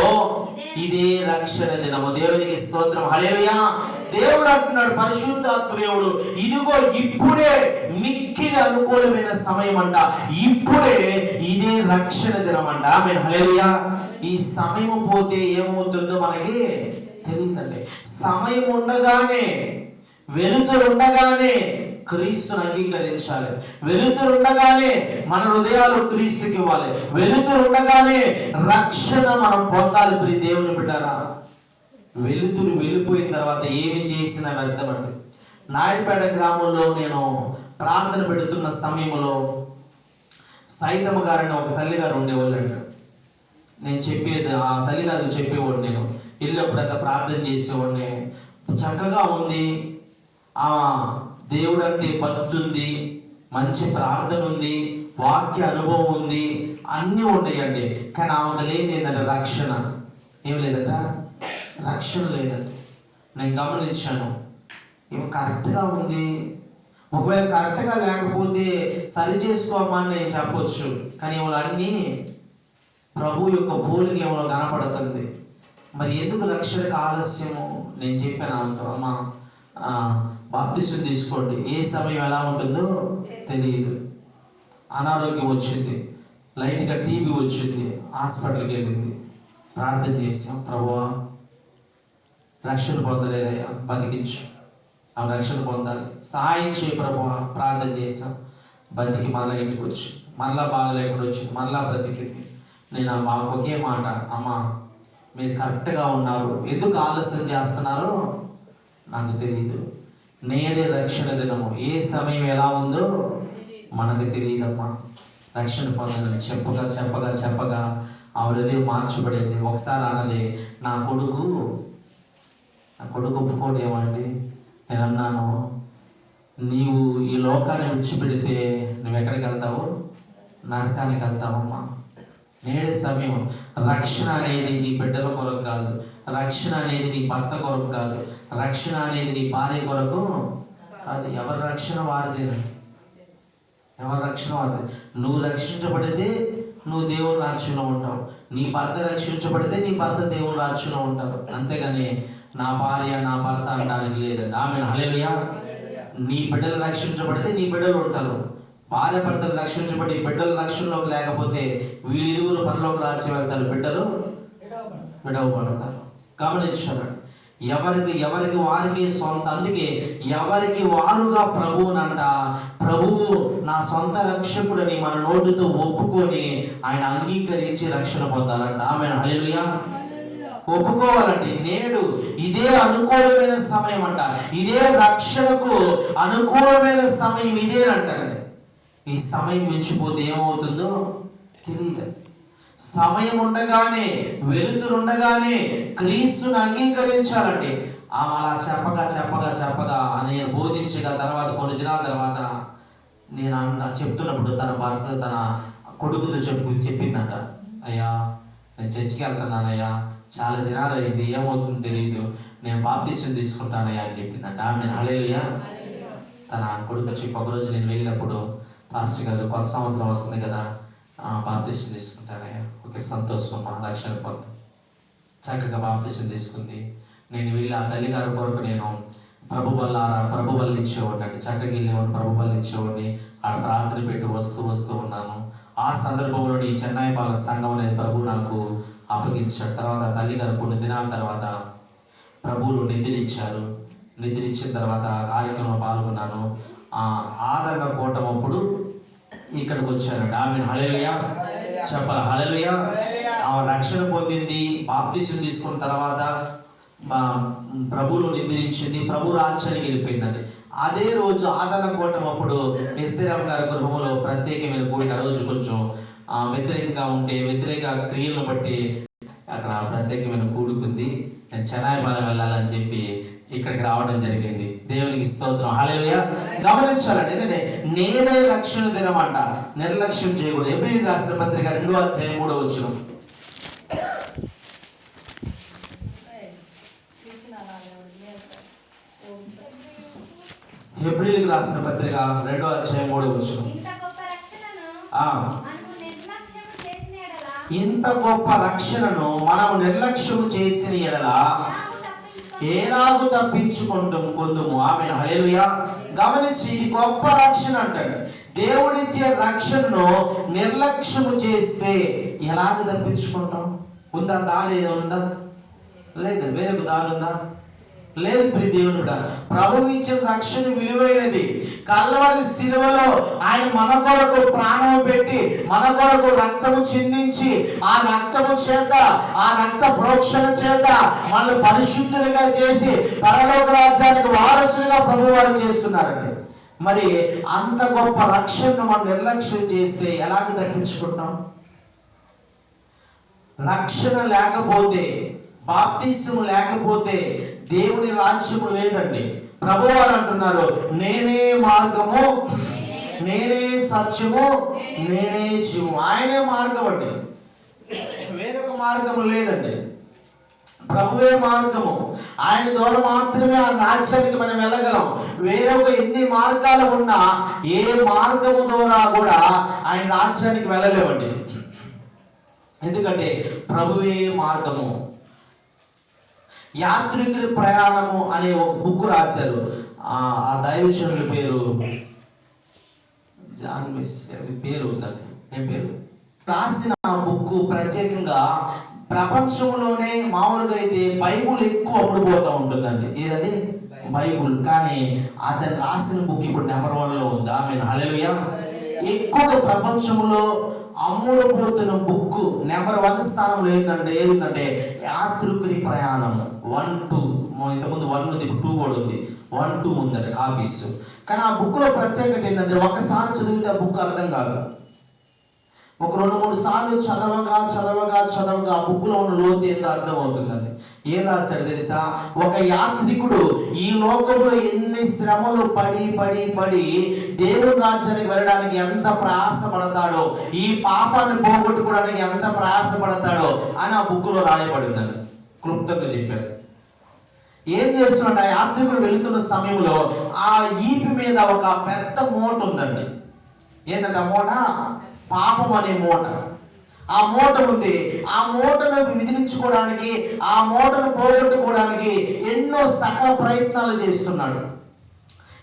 ఇదే రక్షణ దినము. దేవునికి స్తోత్రం, హల్లెలూయా. దేవుడు అంటున్నాడు, పరిశుద్ధాత్మ దేవుడు, ఇదిగో ఇప్పుడే మిక్కిలి అనుకూలమైన సమయం అంట, ఇప్పుడే ఇదే రక్షణ దినం అంట. ఆమేన్, హల్లెలూయా. ఈ సమయం పోతే ఏమవుతుందో మనకి తెలియదండి. సమయం ఉండగానే, వెలుతురు ఉండగానే క్రీస్తుని అంగీకరించాలి, వెలుతురు ఉండగానే మన హృదయాలు క్రీస్తుకి ఇవ్వాలి, వెలుతురు ఉండగానే రక్షణ మనం పొందాలి ప్రియ దేవుని బిడ్డరా. వెలుతురు వెళ్ళిపోయిన తర్వాత ఏమి చేసినా వ్యర్థమండి. నాయుడుపేట గ్రామంలో నేను ప్రార్థన పెడుతున్న సమయంలో సైతమ్మ గారని ఒక తల్లిగారు ఉండేవాళ్ళు అంట. నేను చెప్పేది ఆ తల్లిగారు చెప్పేవాడు, నేను ఇల్లప్పుడంతా ప్రార్థన చేసేవాడిని. చక్కగా ఉంది, ఆ దేవుడు అంటే భక్తి ఉంది, మంచి ప్రార్థన ఉంది, వాక్య అనుభవం ఉంది, అన్నీ ఉన్నాయండి. కానీ ఆమెకు లేని ఏంటంటే రక్షణ. ఏం లేదట, రక్షణ లేదండి. నేను గమనించాను, ఏమో కరెక్ట్గా ఉంది, ఒకవేళ కరెక్ట్గా లేకపోతే సరి చేసుకోమని నేను చెప్పొచ్చు, కానీ ఏమో అన్నీ ప్రభు యొక్క పోలిక ఏమో కనపడుతుంది. మరి ఎందుకు రక్షణకు ఆలస్యము? నేను చెప్పాను ఆమెతో, అమ్మ బాప్తిసం తీసుకోండి, ఏ సమయం ఎలా ఉంటుందో తెలియదు. అనారోగ్యం వచ్చింది, లైట్గా టీబీ వచ్చింది, హాస్పిటల్కి వెళ్ళింది. ప్రార్థన చేసాం, ప్రభువా రక్షణ పొందలేదయ్యా, బతికించు, ఆమె రక్షణ పొందాలి, సహాయం చేయి ప్రభువా. ప్రార్థన చేసాం, బతికి మళ్ళీ ఇంటికి వచ్చి, మళ్ళా బాగా లేకుండా వచ్చింది, మళ్ళా బ్రతికింది. నేను మాకు ఒకే మాట, అమ్మ మీరు కరెక్ట్గా ఉన్నారు, ఎందుకు ఆలస్యం చేస్తున్నారో నాకు తెలియదు, నేడే రక్షణ దినము, ఏ సమయం ఎలా ఉందో మనకు తెలియదమ్మా, రక్షణ పొందని చెప్పగా చెప్పగా చెప్పగా ఆ హృదయం మార్చబడింది. ఒకసారి అన్నది, నా కొడుకు ఒప్పుకోడేమండి. నేను అన్నాను, నీవు ఈ లోకాన్ని విడిచిపెడితే నువ్వు ఎక్కడికి వెళ్తావు? నరకానికి వెళ్తావమ్మా. నేడే సమయం. రక్షణ అనేది నీ బిడ్డల కొరకు కాదు, రక్షణ అనేది నీ భర్త కొరకు కాదు, రక్షణ అనేది నీ భార్య కొరకు అది ఎవరి రక్షణ వారిదేనండి. ఎవరి రక్షణ వారిదే. నువ్వు రక్షించబడితే నువ్వు దేవుని రాజ్యంలో ఉంటావు. నీ భర్త రక్షించబడితే నీ భర్త దేవుని రాజ్యంలో ఉంటారు. అంతేగాని నా భార్య నా భర్త అనడానికి లేదండి. ఆమెను హల్లెలూయా. నీ బిడ్డలు రక్షించబడితే నీ బిడ్డలు ఉంటారు. భార్య భర్తలు రక్షించబడి బిడ్డల రక్షణలోకి లేకపోతే వీళ్ళిరువురు పరలోక రాజ్యం వెళ్తారు, బిడ్డలు విడవబడతారు. గమనించారు. ఎవరికి వారికి సొంత. అందుకే ఎవరికి వారుగా ప్రభువునంట, ప్రభువు నా సొంత రక్షకుడని మన నోటితో ఒప్పుకొని ఆయన అంగీకరించి రక్షణ పొందాలంట. ఆమేన్ హల్లెలూయా. ఒప్పుకోవాలంటే నేడు ఇదే అనుకూలమైన సమయం అంట. ఇదే రక్షణకు అనుకూలమైన సమయం ఇదేనంటారండి. ఈ సమయం మించిపోతే ఏమవుతుందో తెలియదు. సమయం ఉండగానే, వెలుతురుండగానే క్రీస్తుని అంగీకరించాలండి. అలా చెప్పగా నేను బోధించగా తర్వాత కొన్ని దినాల తర్వాత నేను చెప్తున్నప్పుడు తన భర్త తన కొడుకుతో చెప్పిందంట, అయ్యా నేను చర్చికి వెళ్తున్నానయ్యా, చాలా దినాలు అయింది, ఏమవుతుందో తెలియదు, నేను బాప్తిసం తీసుకుంటానయ్యా అని చెప్పిందంట. ఆమె హల్లెలూయా. తన కొడుకు చెప్పి ఒకరోజు నేను వెళ్ళినప్పుడు, పాస్టర్ గారు కొత్త సంవత్సరం వస్తుంది కదా, బాప్తిసం తీసుకుంటానయ్యా. ఓకే, సంతోషం, మా రక్షణ పొందు. చక్కగా బాప్తిసం తీసుకుంది. నేను వెళ్ళి ఆ తల్లిగారి కొరకు నేను ప్రభు బళ్ళు ఇచ్చేవాడిని అండి. చక్కగా వెళ్ళేవాడిని, ప్రభు బళ్ళు ఇచ్చేవాడిని. ఆడ ప్రార్థన పెట్టి వస్తూ ఉన్నాను. ఆ సందర్భంలో ఈ చెన్నై బాల సంఘం అనేది ప్రభు నాకు అప్పగించాడు. తర్వాత తల్లిగారు కొన్ని దినాల తర్వాత ప్రభువులు నిద్రించారు. నిద్రించిన తర్వాత కార్యక్రమంలో పాల్గొన్నాను. ఆదరణ కూటం అప్పుడు ఇక్కడికి వచ్చారండి. ఆమె హల్లెలూయా చెప్పాలి. హల్లెలూయా. ఆమె రక్షణ పొందింది. బాప్తిసం తీసుకున్న తర్వాత ప్రభువులు నిద్రించింది. ప్రభు రాజ్యానికి వెళ్ళిపోయిందండి. అదే రోజు ఆదరణ కూటం అప్పుడు ఎస్తేరామ్ గారి గృహంలో ప్రత్యేకమైన కూడిక. ఆ రోజు కొంచెం వ్యతిరేకంగా ఉంటే వ్యతిరేక క్రియలను బట్టి అక్కడ ప్రత్యేకమైన కూడుకుంది. నేను చెన్నై బాలం వెళ్ళాలని చెప్పి ఇక్కడికి రావడం జరిగింది. దేవునికి స్తోత్రం. హల్లెలూయా. గమనించాలండి, ఎందుకంటే నేనే రక్షణ దినమంట, నిర్లక్ష్యం చేయకూడదు. హెబ్రీయులకు రాసిన పత్రిక 2:3 హెబ్రీయులకు రాసిన పత్రిక 2:3 ఇంత గొప్ప రక్షణను మనం నిర్లక్ష్యం చేసిన ఎడల ఏలాగు తప్పించుకుందుము. ఆమె హల్లెలూయా. గమనించి, ఇది గొప్ప రక్షణ అంటాడు. దేవుడిచ్చే రక్షణను నిర్లక్ష్యము చేస్తే ఎలాగ తప్పించుకుంటాం? ఉందా దారి? ఉందా? లేదు. వేరొక దారి ఉందా? లేదు. ప్రియ దేవుని బిడ్డ, ప్రభువు ఇచ్చిన రక్షణ విలువైనది. కల్వరి శిలువలో ఆయన మన కొరకు ప్రాణం పెట్టి మన కొరకు రక్తము చిందించి ఆ రక్తము చేత, ఆ రక్త ప్రోక్షణ చేత మనల్ని పరిశుద్ధులుగా చేసి పరలోక రాజ్యానికి వారసులుగా ప్రభు వారు చేస్తున్నారండి. మరి అంత గొప్ప రక్షణను మనం నిర్లక్ష్యం చేస్తే ఎలాగ తప్పించుకుంటాం? రక్షణ లేకపోతే, బాప్తిస్మం లేకపోతే దేవుని రాజ్యము లేదండి. ప్రభువారు అంటున్నారు, నేనే మార్గము, నేనే సత్యము, నేనే జీవము. ఆయనే మార్గం అండి, వేరొక మార్గము లేదండి. ప్రభువే మార్గము. ఆయన ద్వారా మాత్రమే ఆ రాజ్యానికి మనం వెళ్ళగలం. వేరొక ఎన్ని మార్గాలు ఉన్నా ఏ మార్గము ద్వారా కూడా ఆయన రాజ్యానికి వెళ్ళలేమండి. ఎందుకంటే ప్రభువే మార్గము. యాత్రికుల ప్రయాణము అనే ఒక బుక్ రాశారు. ఆ దైవజనుడి పేరు జాన్ మిస్ పేరు ఉందండి. ఏం పేరు? రాసిన బుక్ ప్రత్యేకంగా ప్రపంచంలోనే మామూలుగా అయితే బైబుల్ ఎక్కువ అమ్ముడుపోతూ ఉంటుందండి. ఏదండి? బైబుల్. కానీ అతను రాసిన బుక్ ఇప్పుడు నెంబర్ 1లో ఉంది. ఆమె హల్లెలూయా. ఎక్కువగా ప్రపంచంలో అమ్ముడుపోతున్న బుక్ నెంబర్ 1 స్థానంలో ఏదంటే యాత్రికుని ప్రయాణం 1-2. ఇంతకుముందు 1 ఉంది, ఇప్పుడు 2 కూడా ఉంది. 1-2 ఉందండి కాపీస్. కానీ ఆ బుక్లో ప్రత్యేకత ఏంటంటే ఒకసారి చదివితే ఆ బుక్ అర్థం కాదు. ఒక 2-3 సార్లు చదవగా ఆ బుక్లో ఉన్న లోతు ఏందో అర్థం అవుతుందండి. ఏం రాశాడు తెలుసా? ఒక యాత్రికుడు ఈ లోకంలో ఎన్ని శ్రమలు పడి దేవుని రాజ్యానికి వెళ్ళడానికి ఎంత ప్రయాసపడతాడో, ఈ పాపాన్ని పోగొట్టుకోవడానికి ఎంత ప్రయాసపడతాడో అని ఆ బుక్లో రాయబడిందని క్లుప్తంగా చెప్పారు. ఏం చేస్తున్నాడు? ఆ యాత్రికుడు వెళుతున్న సమయంలో ఆ ఈపి మీద ఒక పెద్ద మూట ఉందండి. ఏంటంటే ఆ మూట పాపం అనే మూట. ఆ మూట ఉంది. ఆ మూటను విదిలించుకోవడానికి, ఆ మూటను పోగొట్టుకోవడానికి ఎన్నో సకల ప్రయత్నాలు చేస్తున్నాడు.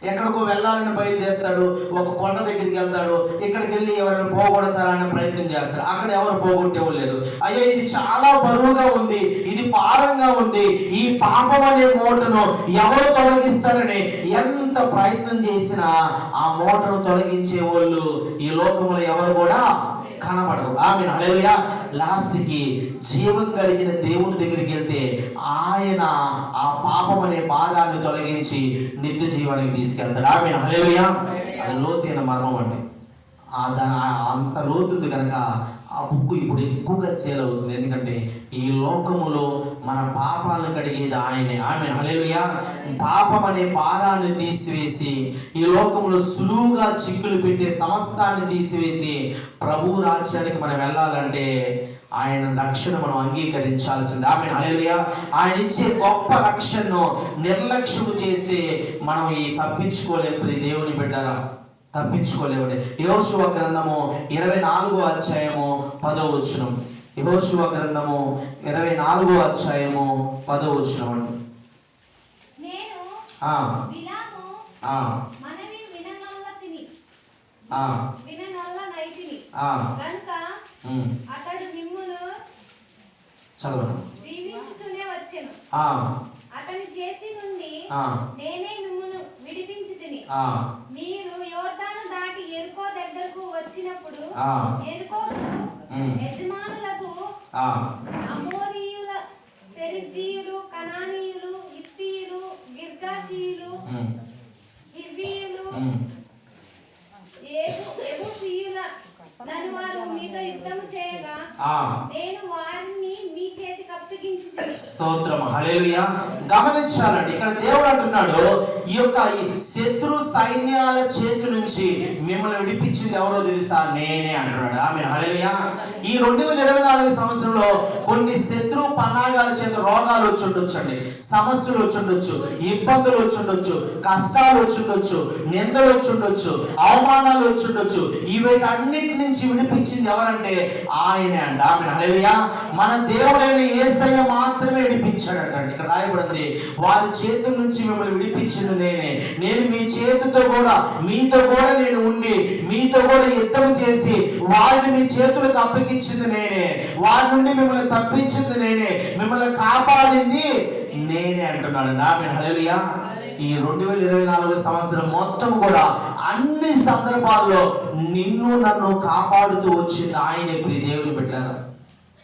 ఎక్కడికో వెళ్ళాలని బయలుదేరుతాడు, ఒక కొండ దగ్గరికి వెళ్తాడు, ఇక్కడికి వెళ్ళి ఎవరైనా పోగొడతారని ప్రయత్నం చేస్తాడు. అక్కడ ఎవరు పోగొట్టేవాళ్ళు లేదు. అయ్యో ఇది చాలా బరువుగా ఉంది, ఇది భారంగా ఉంది, ఈ పాపం అనే మూటను ఎవరు తొలగిస్తారని ఎంత ప్రయత్నం చేసినా ఆ మూటను తొలగించే వాళ్ళు ఈ లోకంలో ఎవరు కూడా కనబడరు. ఆమేన్, హల్లెలూయా. లాస్ట్కి జీవం కలిగిన దేవుని దగ్గరికి వెళ్తే ఆయన ఆ పాపం అనే భారాన్ని తొలగించి నిత్య జీవానికి తీసుకెళ్తాడు. ఆమేన్, హల్లెలూయా. అది లోతైన మర్మం అండి. అంత లోతుంది కనుక ఆ బుక్ ఇప్పుడు ఎక్కువగా సేల్ అవుతుంది. ఎందుకంటే ఈ లోకములో మన పాపాలను కడిగేది ఆయనే. ఆమేన్, హల్లెలూయా. పాపం అనే భారాన్ని తీసివేసి ఈ లోకంలో సులువుగా చిక్కులు పెట్టే సమస్తాన్ని తీసివేసి ప్రభు రాజ్యానికి మనం వెళ్ళాలంటే ఆయన రక్షణ మనం అంగీకరించాల్సింది. ఆమేన్, హల్లెలూయా. ఆయన ఇచ్చే గొప్ప రక్షణను నిర్లక్ష్యం చేసి మనం ఈ తప్పించుకోలేము. దేవుని బిడ్డరా, తప్పించుకోలేమండి. యెహోషువ గ్రంథము 24వ అధ్యాయము 10వ వచనం. యెహోషువ గ్రంథము 24వ అధ్యాయము 10వ వచనం అండి. నేను బిలాము మనవి విననొల్లనైతిని గనుక అతడు మిమ్మును చదవండి. దీవించుతూనే వచ్చెను. అతని చేతి నుండి నేనే మిమ్మును విడిపించి తిని. మీరు యోర్దాను దాటి యెరికో దగ్గరకు వచ్చినప్పుడు యెరికోకు యజమానులకు అమోరీయుల, పెరిజ్జీయులు, కనానీయులు, హిత్తీయులు, గిర్గాషీయులు, హివ్వీయులు, యెబూసీయుల నన్ను వారు మీతో యుద్ధము చేయగా నేను వారిని మీ చేతికి అప్పగించి. స్తోత్రం, హల్లెలూయా. గమనించాలండి, ఇక్కడ దేవుడు అంటున్నాడు ఈ యొక్క శత్రు సైన్యాల చేతి నుంచి మిమ్మల్ని విడిపించింది ఎవరో తెలుసా? నేనే అంటున్నాడు. ఆమేన్, హల్లెలూయా. ఈ 2024 సంవత్సరంలో కొన్ని శత్రు పన్నాగాల చేత రోగాలు వచ్చి ఉండొచ్చండి, సమస్యలు వచ్చి ఉండొచ్చు, ఇబ్బందులు వచ్చి ఉండొచ్చు, కష్టాలు వచ్చి ఉండొచ్చు, నిందలు వచ్చి ఉండొచ్చు, అవమానాలు వచ్చి ఉండొచ్చు. వీటన్నిటి నుంచి విడిపించింది ఎవరంటే ఆయనే అంట. ఆమేన్, హల్లెలూయా. మన దేవుడైన యేసయ్య మాత్రమే విడిపించాడట. ఇక్కడ రాయబడింది, వారి చేతుల నుంచి మిమ్మల్ని విడిపించింది నేనే. నేను మీ చేతితో కూడా మీతో కూడా నేను ఉండి మీతో కూడా యుద్ధం చేసి వారిని మీ చేతులకు అప్పగించింది నేనే. వారి నుండి మిమ్మల్ని తప్పించింది నేనే, మిమ్మల్ని కాపాడింది నేనే అంటున్నాడు. ఆమేన్, హల్లెలూయా. ఈ 2024 సంవత్సరం మొత్తం కూడా అన్ని సందర్భాల్లో నిన్ను నన్ను కాపాడుతూ వచ్చింది ఆయనే. ప్రియ దేవుని బిడ్డలారా,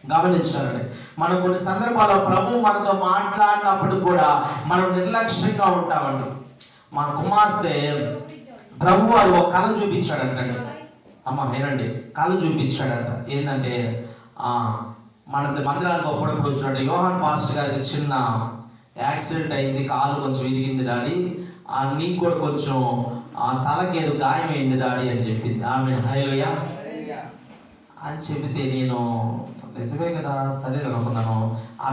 గమనించాలండి, మనం కొన్ని సందర్భాల్లో ప్రభు మనతో మాట్లాడినప్పుడు కూడా మనం నిర్లక్ష్యంగా ఉంటామండి. మా కుమార్తె ప్రభు వారు ఒక కళ చూపించాడంటండి. అమ్మ ఏనండి, కళ చూపించాడంట. ఏంటంటే మన మందిరానికి అప్పుడప్పుడు వచ్చినట్టు యోహాన్ పాస్టర్ గారికి చిన్న యాక్సిడెంట్ అయింది, కాలు కొంచెం ఇరిగింది డాడీ, నీకు కూడా కొంచెం తలకి ఏదో గాయమైంది డాడీ అని చెప్పింది. ఆమె హల్లెలూయా అని చెబితే నేను నిజమే కదా సరే అనుకున్నాను. ఆ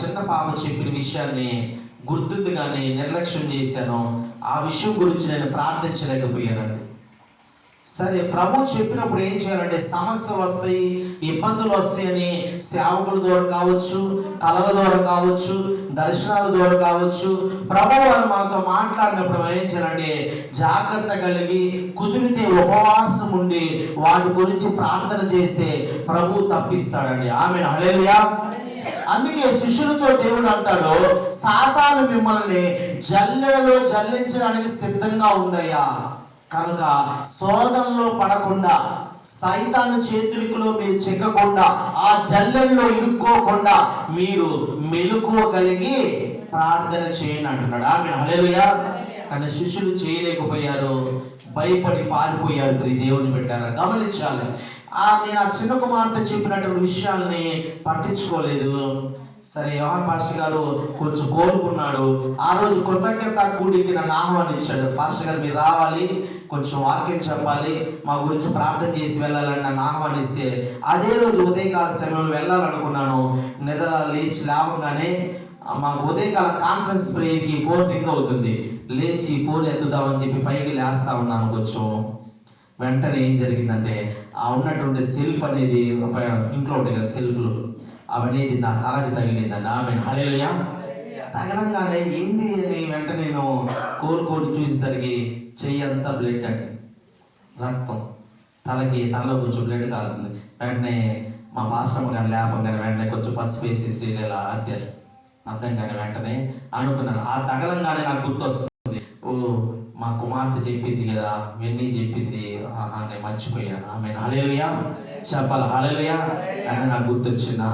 చిన్న పాప చెప్పిన విషయాన్ని గుర్తుందిగానే నిర్లక్ష్యం చేశాను. ఆ విషయం గురించి నేను ప్రార్థించలేకపోయానండి. సరే, ప్రభు చెప్పినప్పుడు ఏం చేయాలంటే సమస్యలు వస్తాయి, ఇబ్బందులు వస్తాయని సేవకుల ద్వారా కావచ్చు, కళల ద్వారా కావచ్చు, దర్శనాల ద్వారా కావచ్చు, ప్రభు వారు మనతో మాట్లాడినప్పుడు ఏం చేయాలంటే జాగ్రత్త కలిగి కుదిరితే ఉపవాసం ఉండి వాటి గురించి ప్రార్థన చేస్తే ప్రభు తప్పిస్తాడండి. ఆమేన్, హల్లెలూయా. అందుకే శిష్యులతో దేవుడు అంటాడు, సాతాను మిమ్మల్ని జల్లెడలో జల్లించడానికి సిద్ధంగా ఉందయ్యా, కనుక శోధనలో పడకుండా, సైతాను చేతులికలో మీరు చిక్కకుండా, ఆ జల్లెల్లో ఇరుక్కోకుండా మీరు మెలుకోగలిగి ప్రార్థన చేయండి అంటున్నాడు. ఆమేన్, హల్లెలూయా. కానీ శిష్యులు చేయలేకపోయారు, భయపడి పారిపోయారు. దేవుని పెట్టారు. గమనించాలి, నేను ఆ చిన్న కుమార్తె చెప్పినటువంటి విషయాల్ని పట్టించుకోలేదు. సరే, యోహాన్ పాస్టర్ గారు కొంచెం కోరుకున్నాడు. ఆ రోజు కృతజ్ఞత కూడికి నన్ను ఆహ్వానించాడు. పాస్టర్ గారు మీరు రావాలి, కొంచెం వాక్యం చెప్పాలి, మా గురించి ప్రార్థన చేసి వెళ్ళాలని నన్ను ఆహ్వానిస్తే అదే రోజు ఉదయకాల సమయంలో వెళ్ళాలనుకున్నాను. నిద్ర లేచి లేవగానే మాకు ఉదయకాలం కాన్ఫరెన్స్ ప్రేయర్కి ఫోన్ రింగ్ అవుతుంది. లేచి ఫోన్ ఎత్తుదామని చెప్పి పైకి లేస్తా ఉన్నాను కొంచెం. వెంటనే ఏం జరిగిందంటే ఆ ఉన్నటువంటి సెల్ఫ్ అనేది ఇంట్లో ఉంటాయి కదా సెల్ఫ్లు, అవనేది నా తలకి తగిలిందండి. ఆమె హల్లెలూయా. తగలంగానే ఏంది అని వెంటనే నేను కోరుకోని చూసేసరికి చెయ్యి అంతా బ్లడ్ అండి, రక్తం. తలలో కొంచెం బ్లడ్ కాలుతుంది. వెంటనే మా పాస్టమ్ కానీ లేపంగానే వెంటనే కొంచెం పసుపు వేసి శ్రీలేలా అద్దారు. అర్థం కానీ వెంటనే అనుకున్నాను. ఆ తగలంగానే నాకు గుర్తొస్తుంది, ఓ మా కుమార్తె చెప్పింది కదా, వెన్నీ చెప్పింది, నేను మర్చిపోయాను. ఆమె హల్లెలూయా చెప్పాలి. హల్లెలూయా అని నాకు గుర్తొచ్చింది.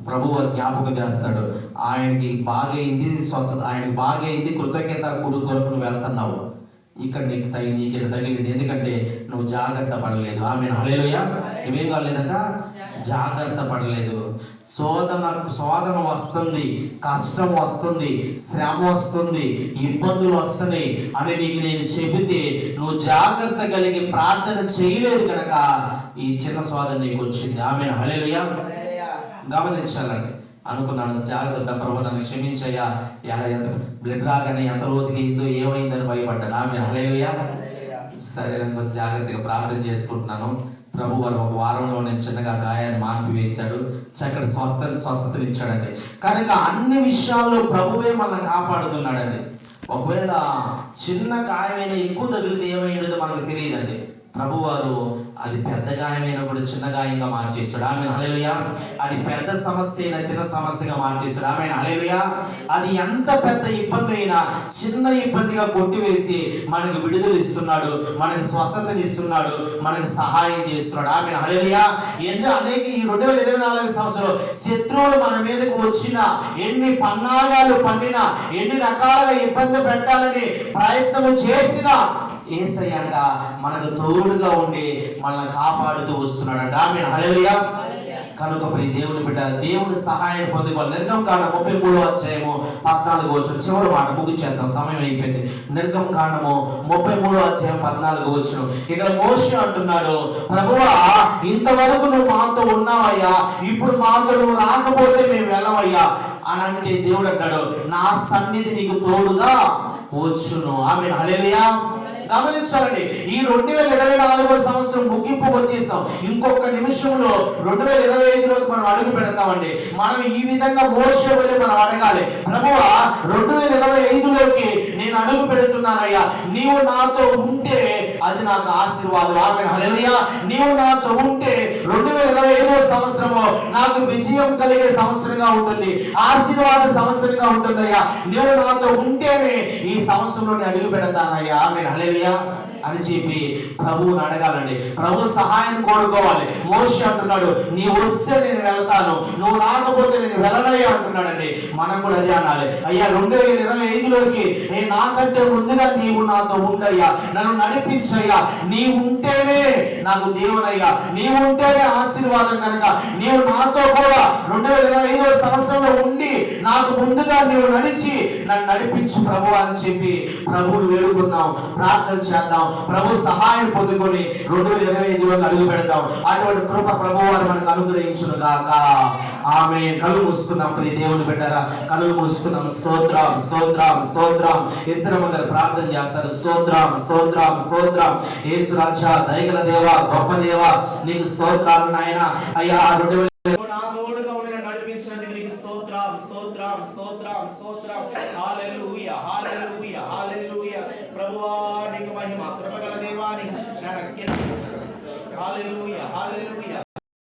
ప్రభువు జ్ఞాపకం చేస్తాడు. ఆయనకి బాగైంది స్వస్థత, ఆయనకి బాగైంది కృతజ్ఞత కొరకు నువ్వు వెళ్తున్నావు. ఇక్కడ నీకు ఇక్కడ తగిలింది ఎందుకంటే నువ్వు జాగ్రత్త పడలేదు. ఆమె హల్లెలూయా. ఇవేం కాలేదంట, జాగ్రత్త పడలేదు. శోధన వస్తుంది, కష్టం వస్తుంది, శ్రమ వస్తుంది, ఇబ్బందులు వస్తున్నాయి అని నీకు నేను చెబితే నువ్వు జాగ్రత్త కలిగి ప్రార్థన చేయలేదు కనుక ఈ చిన్న శోధన నీకు వచ్చింది. ఆమె హల్లెలూయా. గమనించాలండి. అనుకున్నాను, జాగ్రత్త ప్రభు నన్ను క్షమించయ్యా, ఎలా ఎంత బ్లడ్ రాగానే ఎంత లోతుకి అయిందో ఏమైందని భయపడ్డాను. ఆమె హల్లెలూయా. సరే నేను జాగ్రత్తగా ప్రార్థన చేసుకుంటున్నాను. ప్రభు వారు ఒక వారంలో నేను చిన్నగా గాయాన్ని మాన్పివేశాడు, చక్కటి స్వస్థతనిచ్చాడండి. కనుక అన్ని విషయాల్లో ప్రభువే మనల్ని కాపాడుతున్నాడండి. ఒకవేళ చిన్న గాయమైనా ఎక్కువ తగిలితే ఏమైందో మనకు తెలియదండి. ప్రభువారు అది పెద్ద గాయమైనా కూడా చిన్న గాయంగా మార్చేస్తాడు. ఆమె హల్లెలూయా. అది పెద్ద సమస్య అయినా చిన్న సమస్యగా మార్చేస్తాడు. ఆమె హల్లెలూయా. అది ఎంత పెద్ద ఇబ్బంది అయినా చిన్న ఇబ్బందిగా కొట్టివేసి మనకు విడుదల ఇస్తున్నాడు, మనకు స్వస్థతనిస్తున్నాడు, మనకు సహాయం చేస్తున్నాడు. ఆమె హల్లెలూయా. అనేక ఈ 2024 సంవత్సరంలో శత్రువులు మన మీదకు వచ్చినా, ఎన్ని పన్నాగాలు పన్నినా, ఎన్ని రకాలుగా ఇబ్బంది పెట్టాలని ప్రయత్నం చేసినా యేసయ్య అంట మనకు తోడుగా ఉండి మనల్ని కాపాడుతూ వస్తున్నాడంట. ఆమె హల్లెలూయా. కనుక ప్రియ దేవుని బిడ్డ, దేవుని సహాయం పొందుకోవాలి. నిర్గమకాండం 33వ అధ్యాయము 14వ వచనం చివరి మాట ముగించేద్దాం, సమయం అయిపోయింది. నిర్గమకాండము 33వ అధ్యాయం 14వ వచనం. ఇక్కడ మోషే అంటున్నాడు, ప్రభువా ఇంతవరకు నువ్వు మాతో ఉన్నావయ్యా, ఇప్పుడు మాతో నువ్వు రాకపోతే మేము వెళ్ళవయ్యా అని అంటే దేవుడు అంటాడు, నా సన్నిధి నీకు తోడుగా వచ్చును. ఆమె హల్లెలూయా. గమనించాలండి, ఈ 2024 సంవత్సరం ముగింపు వచ్చేసాం. ఇంకొక నిమిషంలో 2025లోకి మనం అడుగు పెడతామండి. మనం ఈ విధంగా మోషే వలె మనం అడగాలి, ప్రభువా 2025లోకి నేను అడుగు పెడుతున్నానయ్యా, నీవు నాతో ఉంటే అది నాకు ఆశీర్వాదం. ఆమె హల్లెలూయా. నీవు నాతో ఉంటే 2025వ సంవత్సరము నాకు విజయం కలిగే సంవత్సరంగా ఉంటుంది, ఆశీర్వాద సంవత్సరంగా ఉంటుందయ్యా. నీవు నాతో ఉంటేనే ఈ సంవత్సరంలో నేను అడుగు పెడతానయ్యా. ఆమె హల్లెలూయా అని చెప్పి ప్రభువుని అడగాలండి. ప్రభు సహాయం కోరుకోవాలి. మోషే అంటున్నాడు, నీవు వస్తే నేను వెళ్తాను, నువ్వు రాకపోతే నేను వెళ్ళనయ్యా అంటున్నాడండి. మనం కూడా అదే అనాలి, అయ్యా 2025లోకి నేను నాకంటే ముందుగా నీవు నాతో ఉండయ్యా, నన్ను నడిపించయ్యా. నీవు ఉంటేనే నాకు దేవునయ్యా, నీవు ఉంటేనే ఆశీర్వాదం. కనుక నీవు నాతో కూడా 2025వ సంవత్సరంలో ఉండి నాకు ముందుగా నీవు నడిచి నన్ను నడిపించు ప్రభు అని చెప్పి ప్రభువుని వేడుకుందాం, ప్రార్థన చేద్దాం, ప్రభు సహాయం పొందుకొని 2025లో అడుగు పెడతాం. అటువంటి కృప ప్రభు వారు మనకు అనుగ్రహించును గాక. ఆమె కళ్ళు మూసుకుందాం. ప్రియ దేవుని బిడ్డరా, కళ్ళు మూసుకుందాం. స్తోత్రం స్తోత్రం స్తోత్రం. యేసురామ గారు ప్రార్థన చేస్తారు. స్తోత్రం స్తోత్రం స్తోత్రం. యేసు రాజా, దయగల దేవ, గొప్ప దేవ, నీకు స్తోత్రాలు నాయన. అయ్యా 2025 నడిపించండి. నీకు స్తోత్రం స్తోత్రం స్తోత్రం స్తోత్రం. హల్లెలూయా హల్లెలూయా హల్లెలూయా. ప్రభువా నీకు మహిమ, కృపగల దేవా నీకు హల్లెలూయా హల్లెలూయా.